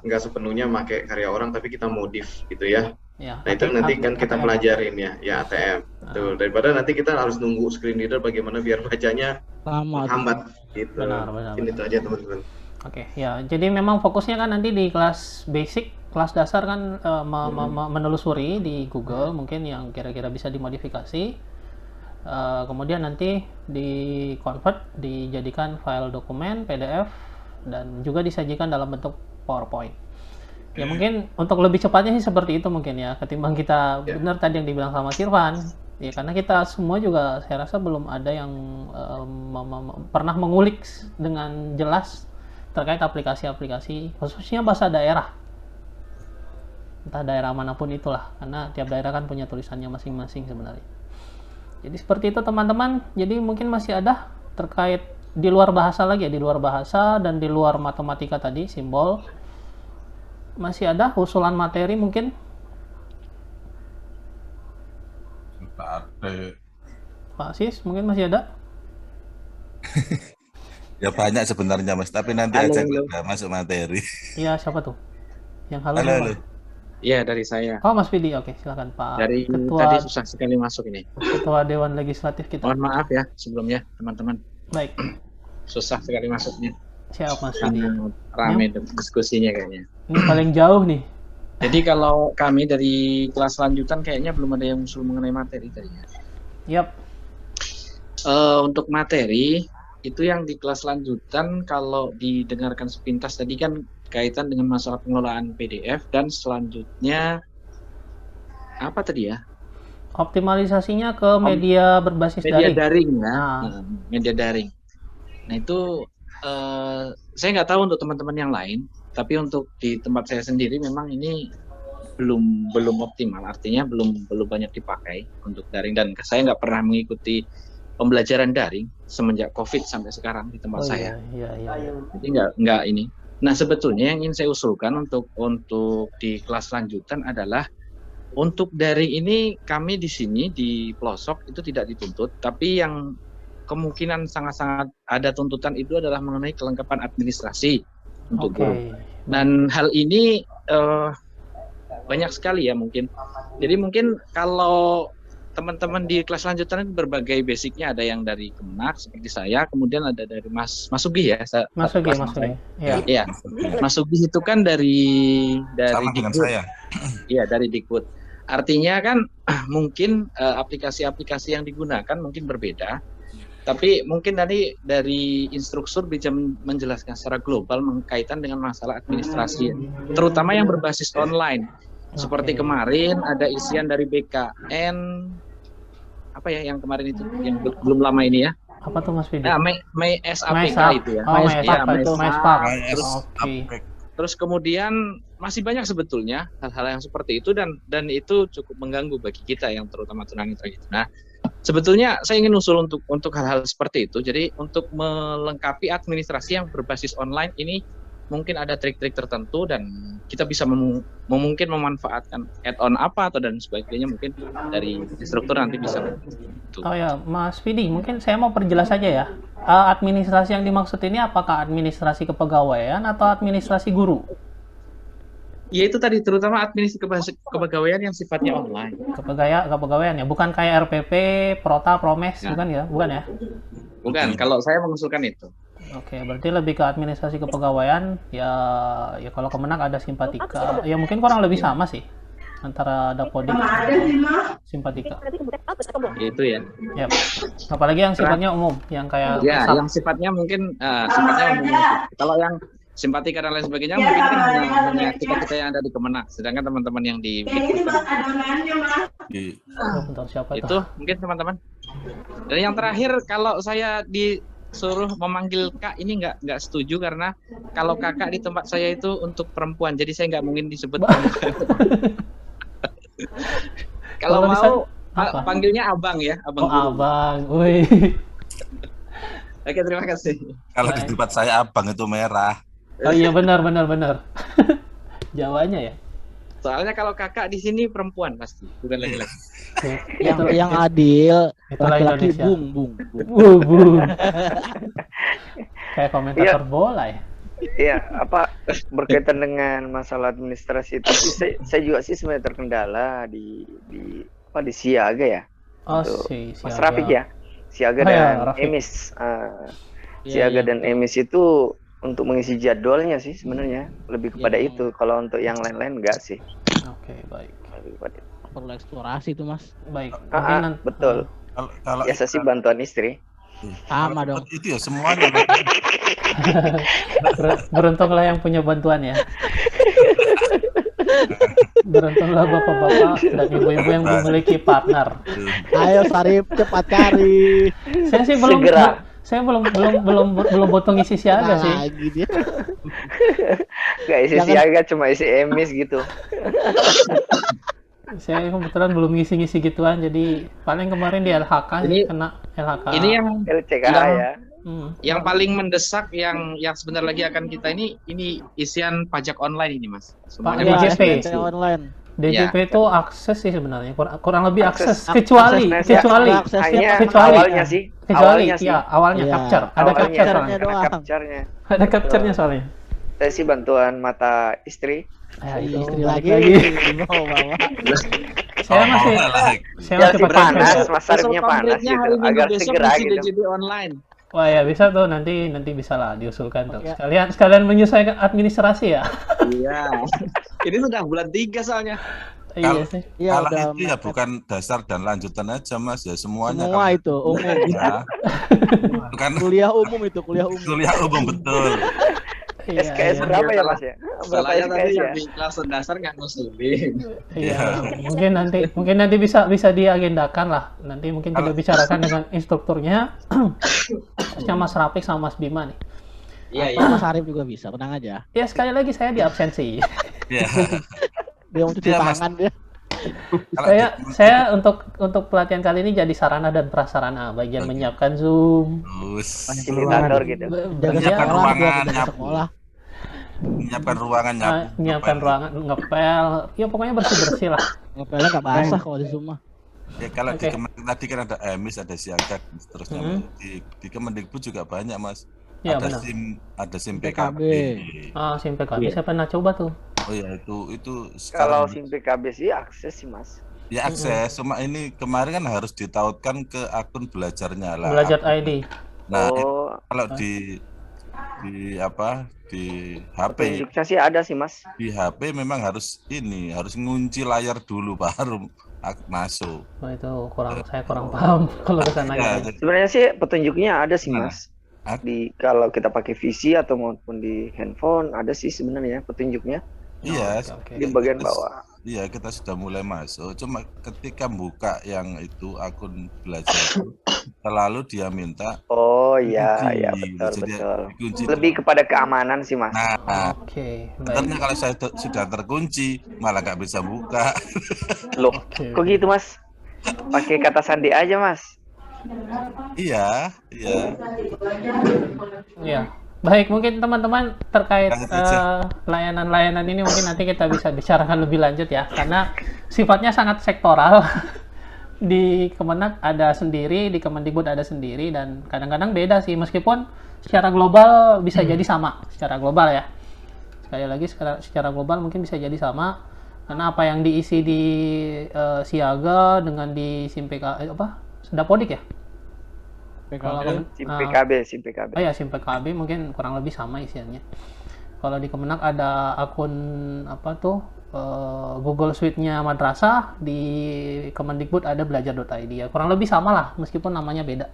nggak sepenuhnya pakai karya orang, tapi kita modif gitu ya. Ya, Nah itu nanti kan kita ATM. pelajarin ya ATM. Betul. Daripada nanti kita harus nunggu screen reader bagaimana biar bacanya hambat gitu. Benar. Mungkin itu aja teman-teman. Oke, ya. Jadi memang fokusnya kan nanti di kelas basic, kelas dasar kan menelusuri di Google mungkin yang kira-kira bisa dimodifikasi. Kemudian nanti di convert, dijadikan file dokumen PDF dan juga disajikan dalam bentuk PowerPoint. Ya mungkin untuk lebih cepatnya sih seperti itu mungkin ya, ketimbang kita benar tadi yang dibilang sama Sirvan. Ya karena kita semua juga saya rasa belum ada yang pernah mengulik dengan jelas terkait aplikasi-aplikasi khususnya bahasa daerah. Entah daerah manapun itulah, karena tiap daerah kan punya tulisannya masing-masing sebenarnya. Jadi seperti itu teman-teman. Jadi mungkin masih ada terkait di luar bahasa lagi ya, di luar bahasa dan di luar matematika tadi, simbol. Masih ada usulan materi mungkin? Pak Sis, mungkin masih ada? Ya banyak sebenarnya Mas, tapi nanti aja udah masuk materi. Iya, siapa tuh? Yang halo. Halo. Iya, dari saya. Oh, Mas Fidi. Oke, silakan Pak. Dari Ketua, tadi susah sekali masuk ini. Ketua Dewan Legislatif kita. Mohon maaf ya sebelumnya, teman-teman. Baik. Susah sekali masuknya. Siap, Mas Fidi. Rame diskusinya kayaknya. Ini paling jauh nih. Jadi kalau kami dari kelas lanjutan kayaknya belum ada yang usul mengenai materi tadi ya. Yap. Untuk materi itu yang di kelas lanjutan kalau didengarkan sepintas tadi kan kaitan dengan masalah pengelolaan PDF dan selanjutnya apa tadi ya? Optimalisasinya ke media berbasis media daring. daring ya. Media daring. Nah itu saya nggak tahu untuk teman-teman yang lain, tapi untuk di tempat saya sendiri memang ini belum optimal, artinya belum banyak dipakai untuk daring dan saya nggak pernah mengikuti pembelajaran daring semenjak COVID sampai sekarang di tempat saya. Iya. Jadi nggak ini. Nah sebetulnya yang ingin saya usulkan untuk di kelas lanjutan adalah untuk daring ini kami di sini di pelosok itu tidak dituntut, tapi yang kemungkinan sangat-sangat ada tuntutan itu adalah mengenai kelengkapan administrasi untuk guru. Dan hal ini banyak sekali ya mungkin. Jadi mungkin kalau teman-teman di kelas lanjutan itu berbagai basicnya, ada yang dari Kemenak seperti saya, kemudian ada dari Mas Sugih ya. Mas Sugih. Iya. Mas Sugih itu kan dari sama dengan Dikbud. saya. Iya, dari Dikbud. Artinya kan mungkin aplikasi-aplikasi yang digunakan mungkin berbeda. Tapi mungkin dari instruktur bisa menjelaskan secara global kaitan dengan masalah administrasi, terutama yang berbasis online. Seperti kemarin ada isian dari BKN, apa ya yang kemarin itu, yang belum lama ini ya. Apa tuh Mas Fidi? SAPK itu ya. MySpark. Terus kemudian masih banyak sebetulnya hal-hal yang seperti itu dan itu cukup mengganggu bagi kita yang terutama tunanetra gitu. Nah, sebetulnya saya ingin usul untuk hal-hal seperti itu. Jadi untuk melengkapi administrasi yang berbasis online ini mungkin ada trik-trik tertentu dan kita bisa mungkin memanfaatkan add-on apa atau dan sebagainya, mungkin dari instruktur nanti bisa. Oh ya, Mas Fidi, mungkin saya mau perjelas saja ya. Administrasi yang dimaksud ini apakah administrasi kepegawaian atau administrasi guru? Ya itu tadi, terutama administrasi kepegawaian yang sifatnya online. Kepegawaian ya, bukan kayak RPP, Prota, Promes, bukan ya? Bukan ya? Bukan, kalau saya mengusulkan itu. Oke, berarti lebih ke administrasi kepegawaian. Ya kalau Kemenak ada Simpatika. Ya mungkin kurang lebih sama sih antara Dapodik Simpatika. Itu ya. Yep. Apalagi yang sifatnya umum, yang kayak ya, yang sifatnya mungkin sifatnya umum. Kalau yang Simpatika dan lain sebagainya mungkin kan hanya kita yang ada di Kemenak, sedangkan teman-teman yang di itu mungkin teman-teman. Dan yang terakhir, kalau saya disuruh memanggil Kak ini nggak setuju, karena kalau kakak di tempat saya itu untuk perempuan, jadi saya nggak mungkin disebut perempuan. Kalau mau panggilnya abang ya, abang. Abang, woi. Oke, terima kasih. Kalau di tempat saya abang itu merah. Oh iya, benar. Jawanya ya. Soalnya kalau kakak di sini perempuan pasti, bukan laki-laki. yang adil, laki-laki bung. Kayak komentator bola ya. Iya, apa berkaitan dengan masalah administrasi itu sih, saya juga sih sebenarnya terkendala di di Siaga ya. Oh, Untuk si Mas Siaga. Rafiq ya. Siaga Oh ya, dan Rafiq. Emis. Iya, Siaga iya, dan betul. Emis itu untuk mengisi jadwalnya sih sebenarnya lebih kepada Yang- itu. Kalau untuk yang lain-lain enggak sih. Oke, baik. Lebih kepada itu. Perlu eksplorasi itu Mas. Baik. Ah, Mungkin ah, betul. Kalau Biasa sih bantuan istri. Sama dong. itu ya semuanya. Beruntunglah yang punya bantuan ya. Beruntunglah bapak-bapak dan ibu-ibu yang memiliki partner. Ayo Sarip cepat cari. Saya sih belum Segera. saya belum butuh ngisi Siaga sih. Lagi dia. Gak isi Jangan- Siaga, cuma isi Emis gitu. Saya kebetulan belum ngisi-ngisi gituan, jadi paling kemarin di LHK Ini- kena LHK. Ini yang LCKH yang, ya. yang paling mendesak yang sebentar lagi akan kita ini isian pajak online ini Mas. Semuanya Pak, pajak DJP. online. DJP Ya. itu akses sih sebenarnya, kurang lebih akses, Akses- kecuali aksesnya hanya awalnya sih. kecuali Awalnya sih. ya awalnya Iya. capture, ada Awalnya, capture soalnya, Capture-nya karena doang. capture-nya. ada capture-nya soalnya. Saya sih bantuan mata istri. Ya, itu Istri balik lagi. Mau bawa. Saya masih pakai Panas, capture. Mas Saripnya panas gitu, agar segera gitu. DJP online. Wah ya bisa tuh nanti bisa lah diusulkan tuh. Oke. Sekalian menyesuaikan administrasi ya. Iya. Ini sudah bulan 3 soalnya. Iya sih. Iya, Kalau udah itu ya bukan dasar dan lanjutan aja Mas, ya semuanya. semua kalau- itu umum. Ya. Bukan Kuliah umum itu, kuliah umum. kuliah umum betul. Iya, SKS iya. berapa ya Mas ya? Berapa Salahnya tadi SKS ya? yang di kelas dasar nggak ngusulin. Iya, mungkin nanti bisa diagendakan lah. Nanti mungkin kita bicarakan dengan instrukturnya, sama Mas Rafiq sama Mas Bima nih. Iya, iya. Atau Mas Sarip juga bisa, tenang aja. Ya sekali lagi saya di absensi. Ya. Dia mau cuci Iya, Mas. tangan dia. saya untuk pelatihan kali ini jadi sarana dan prasarana, bagian menyiapkan Zoom, Terus Fasilitator gitu. Jaga menyiapkan sekolah, ruangan, dia jaga nyapu. sekolah. menyiapkan ruangan, nyapu. menyiapkan ruangan, ngepel, ya pokoknya bersih-bersih lah. Ngepelnya nggak basah kalau di Zoom mah. Ya kalau Oke. di Kemendik tadi kan ada Emis, ada Siaga, seterusnya. Di Kemendikbud juga banyak Mas. Ya, ada benar. ada SIM PKB. PKB. Ah, SIM PKB saya pernah coba tuh. Oh ya itu Kalau sekarang SIM PKB sih akses sih Mas. ya akses. Cuma ini kemarin kan harus ditautkan ke akun belajarnya lah. Belajar ID. Nah, Oh, kalau di HP petunjuknya sih ada sih Mas. di HP memang harus ngunci layar dulu baru masuk. Wah, itu saya kurang paham kalau ke sana Ya, ya. Sebenarnya sih petunjuknya ada sih Nah. Mas. Di kalau kita pakai VC atau maupun di handphone ada sih sebenarnya petunjuknya Iya, di bagian bawah. Iya, kita sudah mulai masuk. Cuma ketika buka yang itu akun belajar itu, selalu dia minta Oh iya, dikunci. ya betul Jadi betul. dikunci Lebih kepada keamanan sih Mas. Nah, Oke, sebenarnya kalau saya sudah terkunci malah nggak bisa buka. Loh, kok gitu Mas? Pakai kata sandi aja Mas. Iya. Iya. Baik, mungkin teman-teman terkait Lanjut aja. layanan-layanan ini mungkin nanti kita bisa bicarakan lebih lanjut ya, karena sifatnya sangat sektoral. Di Kemenak ada sendiri, di Kemendikbud ada sendiri, dan kadang-kadang beda sih, meskipun secara global bisa jadi sama, secara global ya. Sekali lagi secara global mungkin bisa jadi sama, karena apa yang diisi di Siaga dengan di SIM PKB Dapodik ya? Kalau SIM PKB, SIM PKB. Oh ya, SIM PKB mungkin kurang lebih sama isiannya. Kalau di Kemenak ada akun Google Suite-nya madrasah, di Kemendikbud ada belajar.id ya. Kurang lebih sama lah, meskipun namanya beda.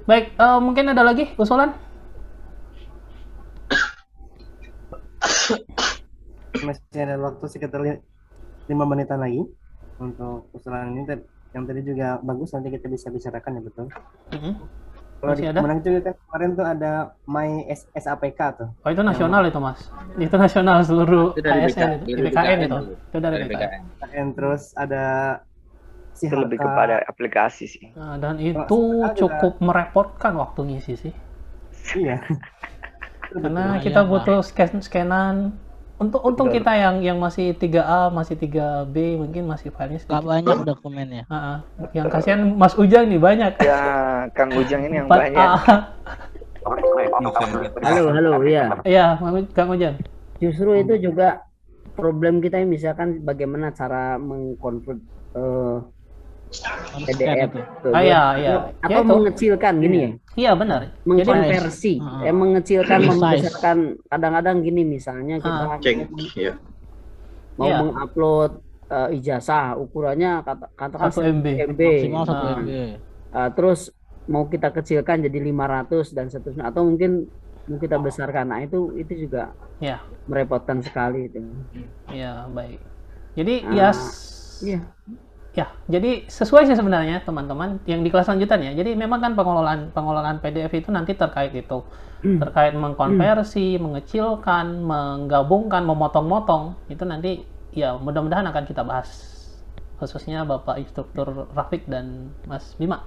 Baik, mungkin ada lagi usulan? Masih ada waktu sekitar 5 menitan lagi untuk usulan ini. Yang tadi juga bagus, nanti kita bisa bicarakan ya, betul. Kalau di Masih ada? Kemenang juga kan kemarin tuh ada My SAPK tuh. Oh, itu nasional itu Mas. Itu nasional seluruh Itu dari ASN itu, dari BKN BKN itu. Itu dari Dari BKN. Dan terus ada Itu lebih kepada aplikasi sih. Nah, dan itu cukup merepotkan waktu ngisi sih. Iya. Karena Lumayan kita lah. butuh scan-scanan. Untung Betul. kita yang masih 3A, masih 3B, mungkin masih filenya sedikit. Gak banyak dokumennya. Yang kasihan Mas Ujang nih banyak. Ya, Kang Ujang ini yang 4A. banyak. Halo, iya. Iya, Kang Ujan. Justru itu juga problem kita, misalkan bagaimana cara mengkonvert PDF tuh, Iya. atau mengecilkan gini ya. Iya, benar. Mengkonversi, mengecilkan, membesarkan. Kadang-kadang gini, misalnya kita mau mengupload ijazah, ukurannya katakan 1 MB. Maksimal 1 MB. Terus mau kita kecilkan jadi 500 dan seterusnya, atau mungkin mau kita besarkan. Nah, itu juga merepotkan sekali itu. Iya, baik. Jadi jadi sesuai sih sebenarnya teman-teman yang di kelas lanjutan ya. Jadi memang kan pengelolaan PDF itu nanti terkait itu. Terkait mengkonversi, mengecilkan, menggabungkan, memotong-motong. Itu nanti ya mudah-mudahan akan kita bahas. Khususnya Bapak Instruktur Rafiq dan Mas Bima.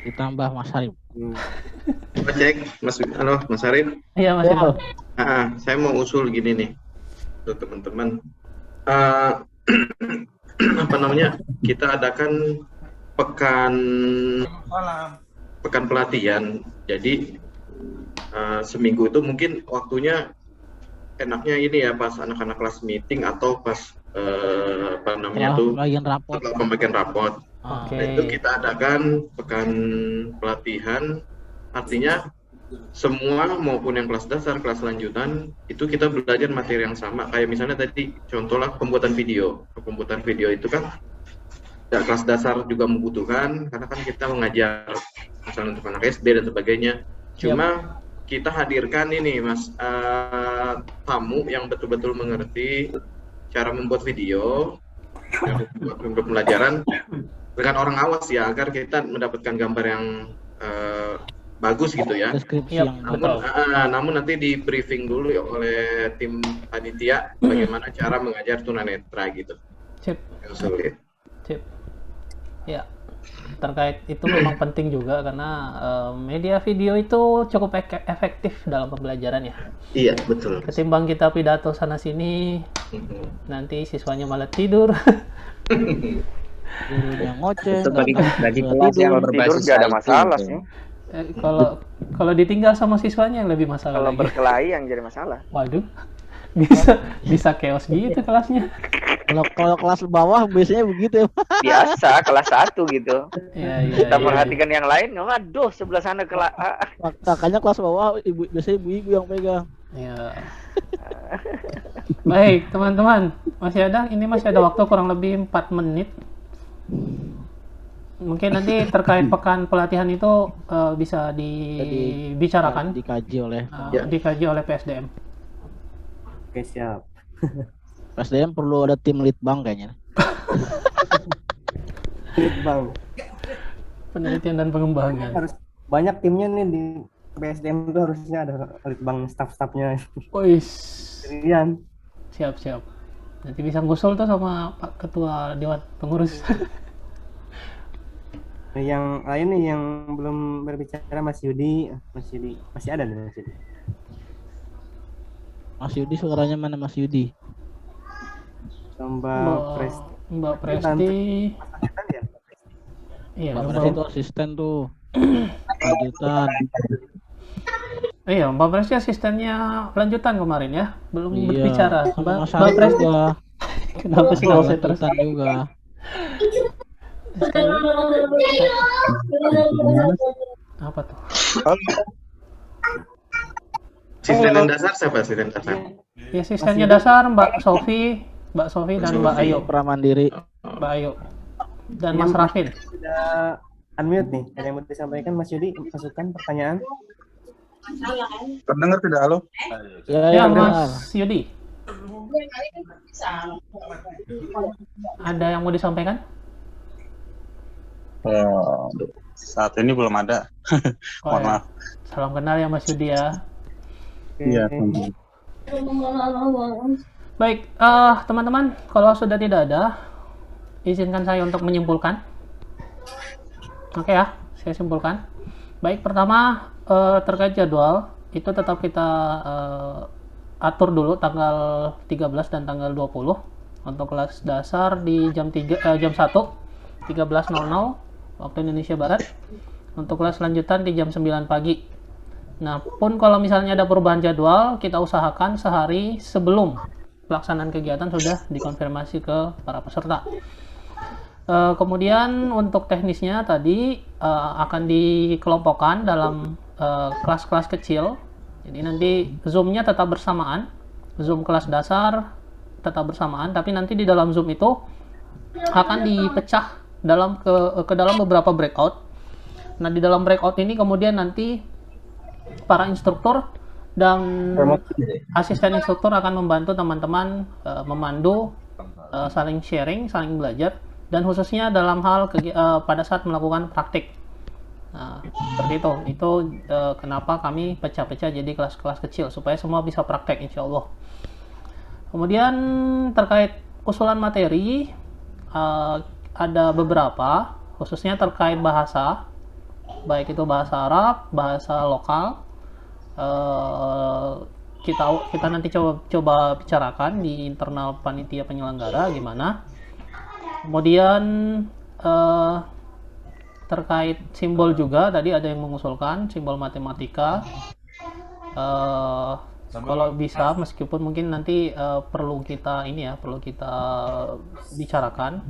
Ditambah Mas Arif. Halo Mas Arif. Iya, Mas Bima. Saya mau usul gini nih untuk teman-teman. Kita adakan pekan pelatihan. Jadi seminggu itu mungkin waktunya enaknya ini ya pas anak-anak kelas meeting atau pas pembagian rapot. Nah, itu kita adakan pekan pelatihan, artinya semua maupun yang kelas dasar, kelas lanjutan itu kita belajar materi yang sama. Kayak misalnya tadi contohlah pembuatan video. Pembuatan video itu kan ya, kelas dasar juga membutuhkan karena kan kita mengajar misalnya untuk anak SD dan sebagainya. Cuma kita hadirkan ini Mas tamu yang betul-betul mengerti cara membuat video untuk pembelajaran dengan orang awas ya, agar kita mendapatkan gambar yang bagus gitu ya. Namun nanti di briefing dulu ya oleh tim panitia bagaimana cara mengajar tunanetra gitu. Sip. Yang sulit. Sip. Ya. Terkait itu memang penting juga karena media video itu cukup efektif dalam pembelajaran ya. Iya, betul. Ketimbang kita pidato sana sini, nanti siswanya malah tidur. Gurunya ngoceh. Tidur gak ada masalah sih. Kalau ditinggal sama siswanya yang lebih masalah. Kalau berkelahi yang jadi masalah. Waduh, bisa chaos gitu kelasnya. Kalau kelas bawah biasanya begitu ya. Biasa kelas 1 gitu. Kita perhatikan yang lain, waduh sebelah sana kelas. Makanya kelas bawah biasanya ibu-ibu yang pegang. Ya. Baik teman-teman, masih ada waktu kurang lebih 4 menit. Mungkin nanti terkait pekan pelatihan itu bisa dibicarakan, dikaji oleh PSDM. Oke, siap. PSDM perlu ada tim litbang kayaknya. Litbang. Penelitian dan pengembangan. Harus banyak timnya nih di PSDM itu, harusnya ada litbang staff-staffnya. Sendirian. Siap. Nanti bisa ngusul tuh sama Pak Ketua Dewan Pengurus. Yang lain nih yang belum berbicara, Mas Yudi masih ada nih Mas Yudi. Mas Yudi suaranya mana Mas Yudi? Mbak Presti. Iya, Mbak Presti itu asisten tuh. Lanjutan. Iya, Mbak Presti asistennya lanjutan kemarin ya, belum berbicara. Mbak Presti. Kenapa sih saya terus juga? Apa tuh? Asisten dasar siapa asisten dasar? Ya, asistennya dasar Mbak Sofi dan Mbak Ayu. Pramandiri. Mbak Ayu dan Mas Rafin. Sudah unmute nih, ada yang mau disampaikan Mas Yudi, masukan pertanyaan? Terdengar tidak, halo? Ya Mas Yudi. Ada yang mau disampaikan? Saat ini belum ada. Mohon maaf. Salam kenal ya Mas Yudi ya. Iya. Baik, teman-teman, kalau sudah tidak ada, izinkan saya untuk menyimpulkan. Oke ya, saya simpulkan. Baik, pertama terkait jadwal itu tetap kita atur dulu tanggal 13 dan tanggal 20 untuk kelas dasar di jam 1 13.00 waktu Indonesia Barat, untuk kelas lanjutan di jam 9 pagi. Nah, pun kalau misalnya ada perubahan jadwal, kita usahakan sehari sebelum pelaksanaan kegiatan sudah dikonfirmasi ke para peserta. Kemudian untuk teknisnya tadi akan dikelompokkan dalam kelas-kelas kecil. Jadi nanti Zoom-nya tetap bersamaan, Zoom kelas dasar tetap bersamaan, tapi nanti di dalam Zoom itu akan dipecah ke dalam beberapa breakout. Nah, di dalam breakout ini kemudian nanti para instruktur dan asisten instruktur akan membantu teman-teman memandu, saling sharing, saling belajar, dan khususnya dalam hal pada saat melakukan praktik. Nah, seperti itu. Itu kenapa kami pecah-pecah jadi kelas-kelas kecil supaya semua bisa praktek, insya Allah. Kemudian terkait usulan materi ada beberapa, khususnya terkait bahasa, baik itu bahasa Arab, bahasa lokal. Kita nanti coba bicarakan di internal panitia penyelenggara gimana. Kemudian terkait simbol juga tadi ada yang mengusulkan simbol matematika. Kalau bisa, meskipun mungkin nanti perlu kita bicarakan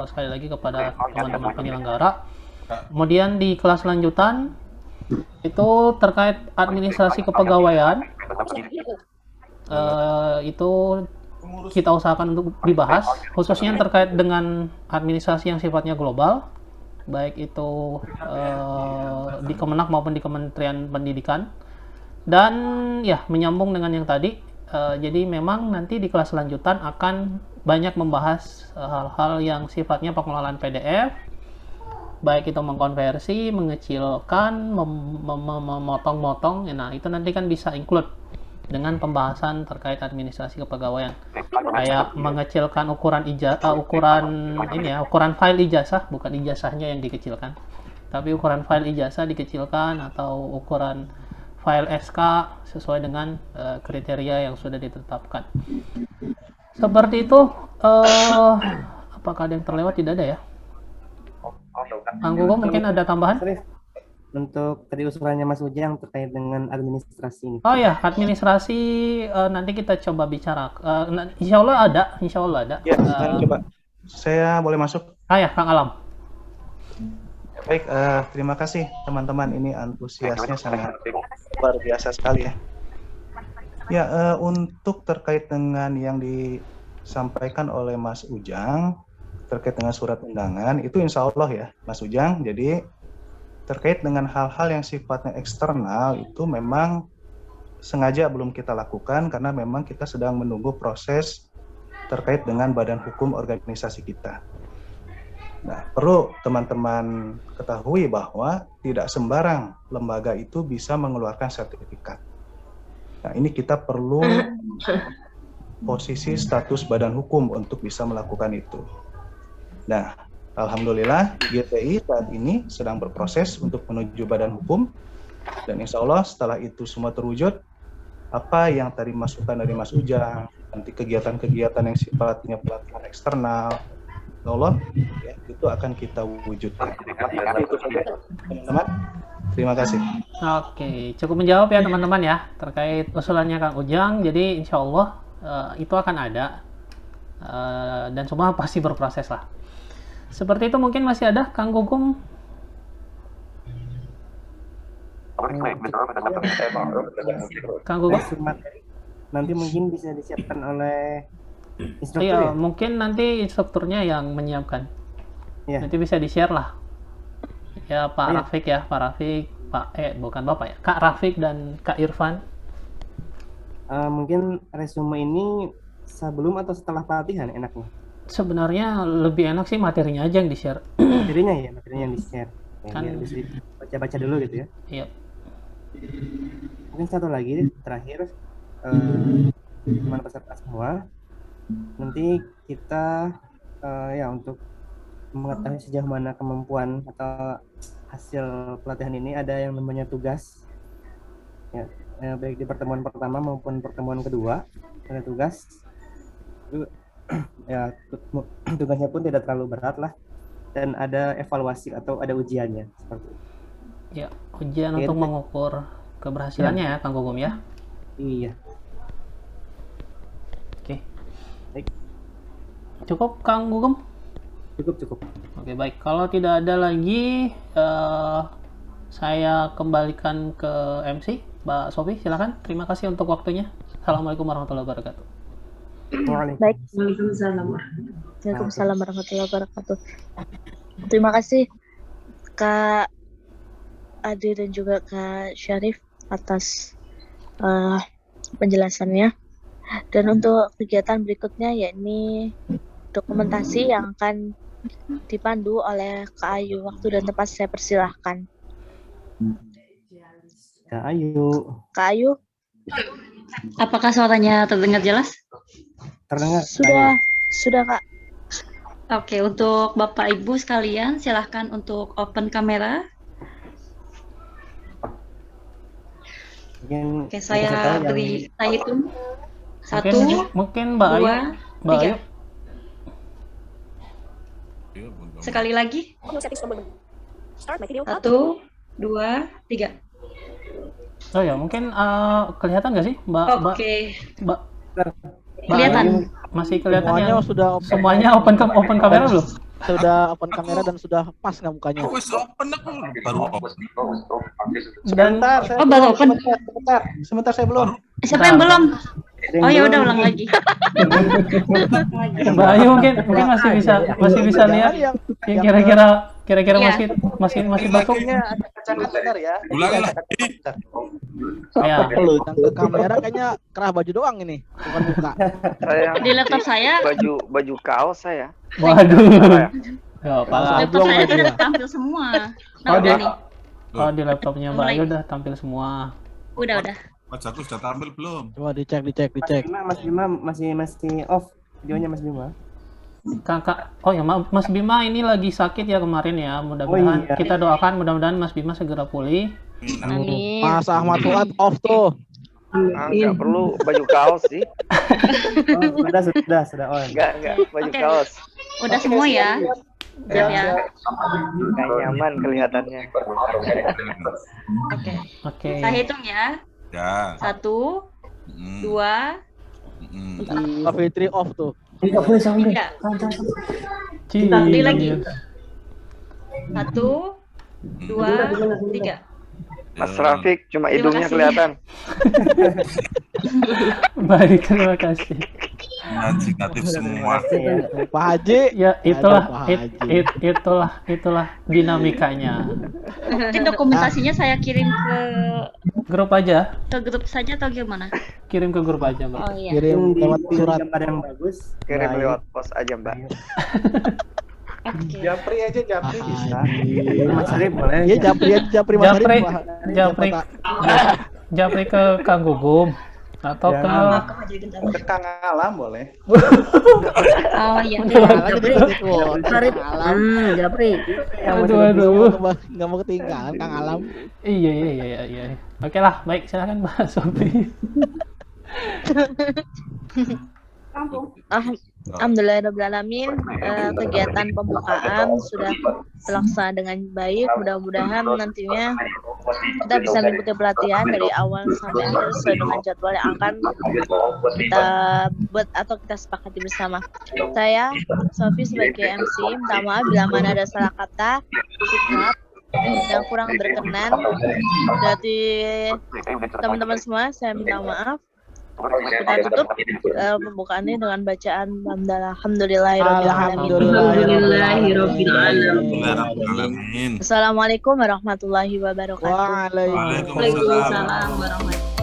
sekali lagi kepada teman-teman penyelenggara. Kemudian di kelas lanjutan itu terkait administrasi kepegawaian, itu kita usahakan untuk dibahas, khususnya terkait dengan administrasi yang sifatnya global, baik itu di Kemenak maupun di Kementerian Pendidikan. Dan ya, menyambung dengan yang tadi, jadi memang nanti di kelas lanjutan akan banyak membahas hal-hal yang sifatnya pengelolaan PDF, baik itu mengkonversi, mengecilkan, memotong-motong. Nah, itu nanti kan bisa include dengan pembahasan terkait administrasi kepegawaian, kayak mengecilkan ukuran ukuran file ijazah, bukan ijazahnya yang dikecilkan, tapi ukuran file ijazah dikecilkan, atau ukuran file SK sesuai dengan kriteria yang sudah ditetapkan. Seperti itu. Apakah ada yang terlewat? Tidak ada ya. Kang Gugum mungkin ada tambahan? Untuk tadi usulannya Mas Ujang terkait dengan administrasi ini. Oh ya, administrasi nanti kita coba bicara. Insya Allah ada. Ya, coba. Saya boleh masuk? Ya, Kang Alam. Baik, terima kasih teman-teman. Ini antusiasnya sangat luar biasa sekali ya. Ya, untuk terkait dengan yang disampaikan oleh Mas Ujang terkait dengan surat undangan, itu insya Allah ya Mas Ujang. Jadi terkait dengan hal-hal yang sifatnya eksternal itu memang sengaja belum kita lakukan karena memang kita sedang menunggu proses terkait dengan badan hukum organisasi kita. Nah, perlu teman-teman ketahui bahwa tidak sembarang lembaga itu bisa mengeluarkan sertifikat. Nah, ini kita perlu posisi status badan hukum untuk bisa melakukan itu. Nah, alhamdulillah GTI saat ini sedang berproses untuk menuju badan hukum, dan insya Allah setelah itu semua terwujud, apa yang tadi masukan dari Mas Ujang, nanti kegiatan-kegiatan yang sifatnya pelatihan eksternal, insya Allah ya, itu akan kita wujudkan. Itu saja teman-teman. Terima kasih. Oke, cukup menjawab ya teman-teman ya terkait usulannya Kang Ujang. Jadi insya Allah itu akan ada dan semua pasti berproses lah. Seperti itu. Mungkin masih ada Kang Gugum? Kang Gugum? Nanti mungkin bisa disiapkan oleh instruktur. Iya, ya? mungkin nanti instrukturnya yang menyiapkan. Ya. Nanti bisa di-share lah. Ya, Pak Rafiq ya, Pak Rafiq, bukan Bapak ya, Kak Rafiq dan Kak Irfan. Mungkin resume ini sebelum atau setelah pelatihan enaknya? Sebenarnya lebih enak sih materinya aja yang di-share. Materinya yang di-share. Kan bisa baca-baca dulu gitu ya. Iya. Mungkin satu lagi terakhir, teman peserta semua, nanti kita ya untuk mengetahui sejauh mana kemampuan atau hasil pelatihan ini, ada yang namanya tugas ya, baik di pertemuan pertama maupun pertemuan kedua ada tugas itu ya. Tugasnya pun tidak terlalu berat lah, dan ada evaluasi atau ada ujiannya seperti itu. Ya, ujian untuk mengukur keberhasilannya ya, Kang Gugum ya. Iya. Oke. Baik. Cukup Kang Gugum? Cukup. Oke, baik. Kalau tidak ada lagi, saya kembalikan ke MC, Mbak Sofi, silakan. Terima kasih untuk waktunya. Assalamualaikum warahmatullahi wabarakatuh. Baik. Waalaikumsalam warahmatullahi wabarakatuh. Terima kasih Kak Ade dan juga Kak Syarif atas penjelasannya. Dan untuk kegiatan berikutnya yakni dokumentasi yang akan dipandu oleh Kak Ayu. Waktu dan tempat saya persilahkan. Kak Ayu. Kak Ayu. Apakah suaranya terdengar jelas? Terdengar. Sudah Kak. Oke, untuk Bapak Ibu sekalian silahkan untuk open kamera. Oke, saya beri, saya hitung. 1, mungkin Mbak Ayu. 2, 3. Sekali lagi. 1, 2, 3. Oh ya, mungkin kelihatan nggak sih, Mbak? Oke. Mbak. Kelihatan. Masih kelihatan Semuanya ya? sudah open. Semuanya open kamera belum? Sudah open kamera dan sudah pas nggak mukanya? Baru open. Sebentar saya belum. Siapa yang belum? Oh ya udah ulang lagi. Mbak Ayu mungkin masih bisa lihat. Kira-kira masih batuk. Ulangi lagi. Ya. Yang ke kamera kayaknya kerah baju doang ini, bukan muka. Di laptop saya baju kaos saya. Waduh. Ya, laptop saya sudah tampil semua. Oh, di laptopnya Mbak Ayu udah tampil semua. Udah. Mas Agus sudah tampil belum? Coba dicek. Mas Bima masih off videonya Mas Bima. Kakak, oh ya Mas Bima ini lagi sakit ya kemarin ya. Mudah-mudahan kita doakan mudah-mudahan Mas Bima segera pulih. Amin. Mas Ahmad Fuad off tuh. Nggak perlu baju kaos sih. Sudah on. Enggak baju kaos. Udah semua ya. Ya. Nggak nyaman kelihatannya. Oke. Saya hitung ya. 1, 2, 3. Fitri off tuh. 3. Sekali lagi. 1, 2, 3. Mas Rafiq, cuma hidungnya kelihatan. Baik, terima kasih. Negatif semua. Pak Haji. Ya, itulah dinamikanya. Mungkin dokumentasinya saya kirim ke grup aja. Ke grup saja atau gimana? Kirim ke grup aja, Mbak. Oh iya. Kirim lewat surat yang bagus. Kirim lewat pos aja, Mbak. Japri bisa. Mas Arif boleh. Iya, Japri Mas Arif. Japri ke Kang Gugum atau ke Kang Alam boleh. Oh iya. Japri. Aduh. Nggak mau ketinggalan Kang Alam. Iya. Oke lah, baik silakan Mbak Sofi. Alhamdulillahirrahmanirrahim. Kegiatan pembukaan sudah terlaksana dengan baik. Mudah-mudahan nantinya kita bisa mengikuti pelatihan dari awal sampai akhir sesuai dengan jadwal yang akan kita buat atau kita sepakati bersama. Saya Sofi sebagai MC minta maaf bila mana ada salah kata, sikap yang kurang berkenan dari teman-teman semua. Saya minta maaf. Kita tutup pembukaannya dengan bacaan Alhamdulillahirobbilalamin. Assalamualaikum warahmatullahi wabarakatuh. Waalaikumsalam warahmatullahi wabarakatuh.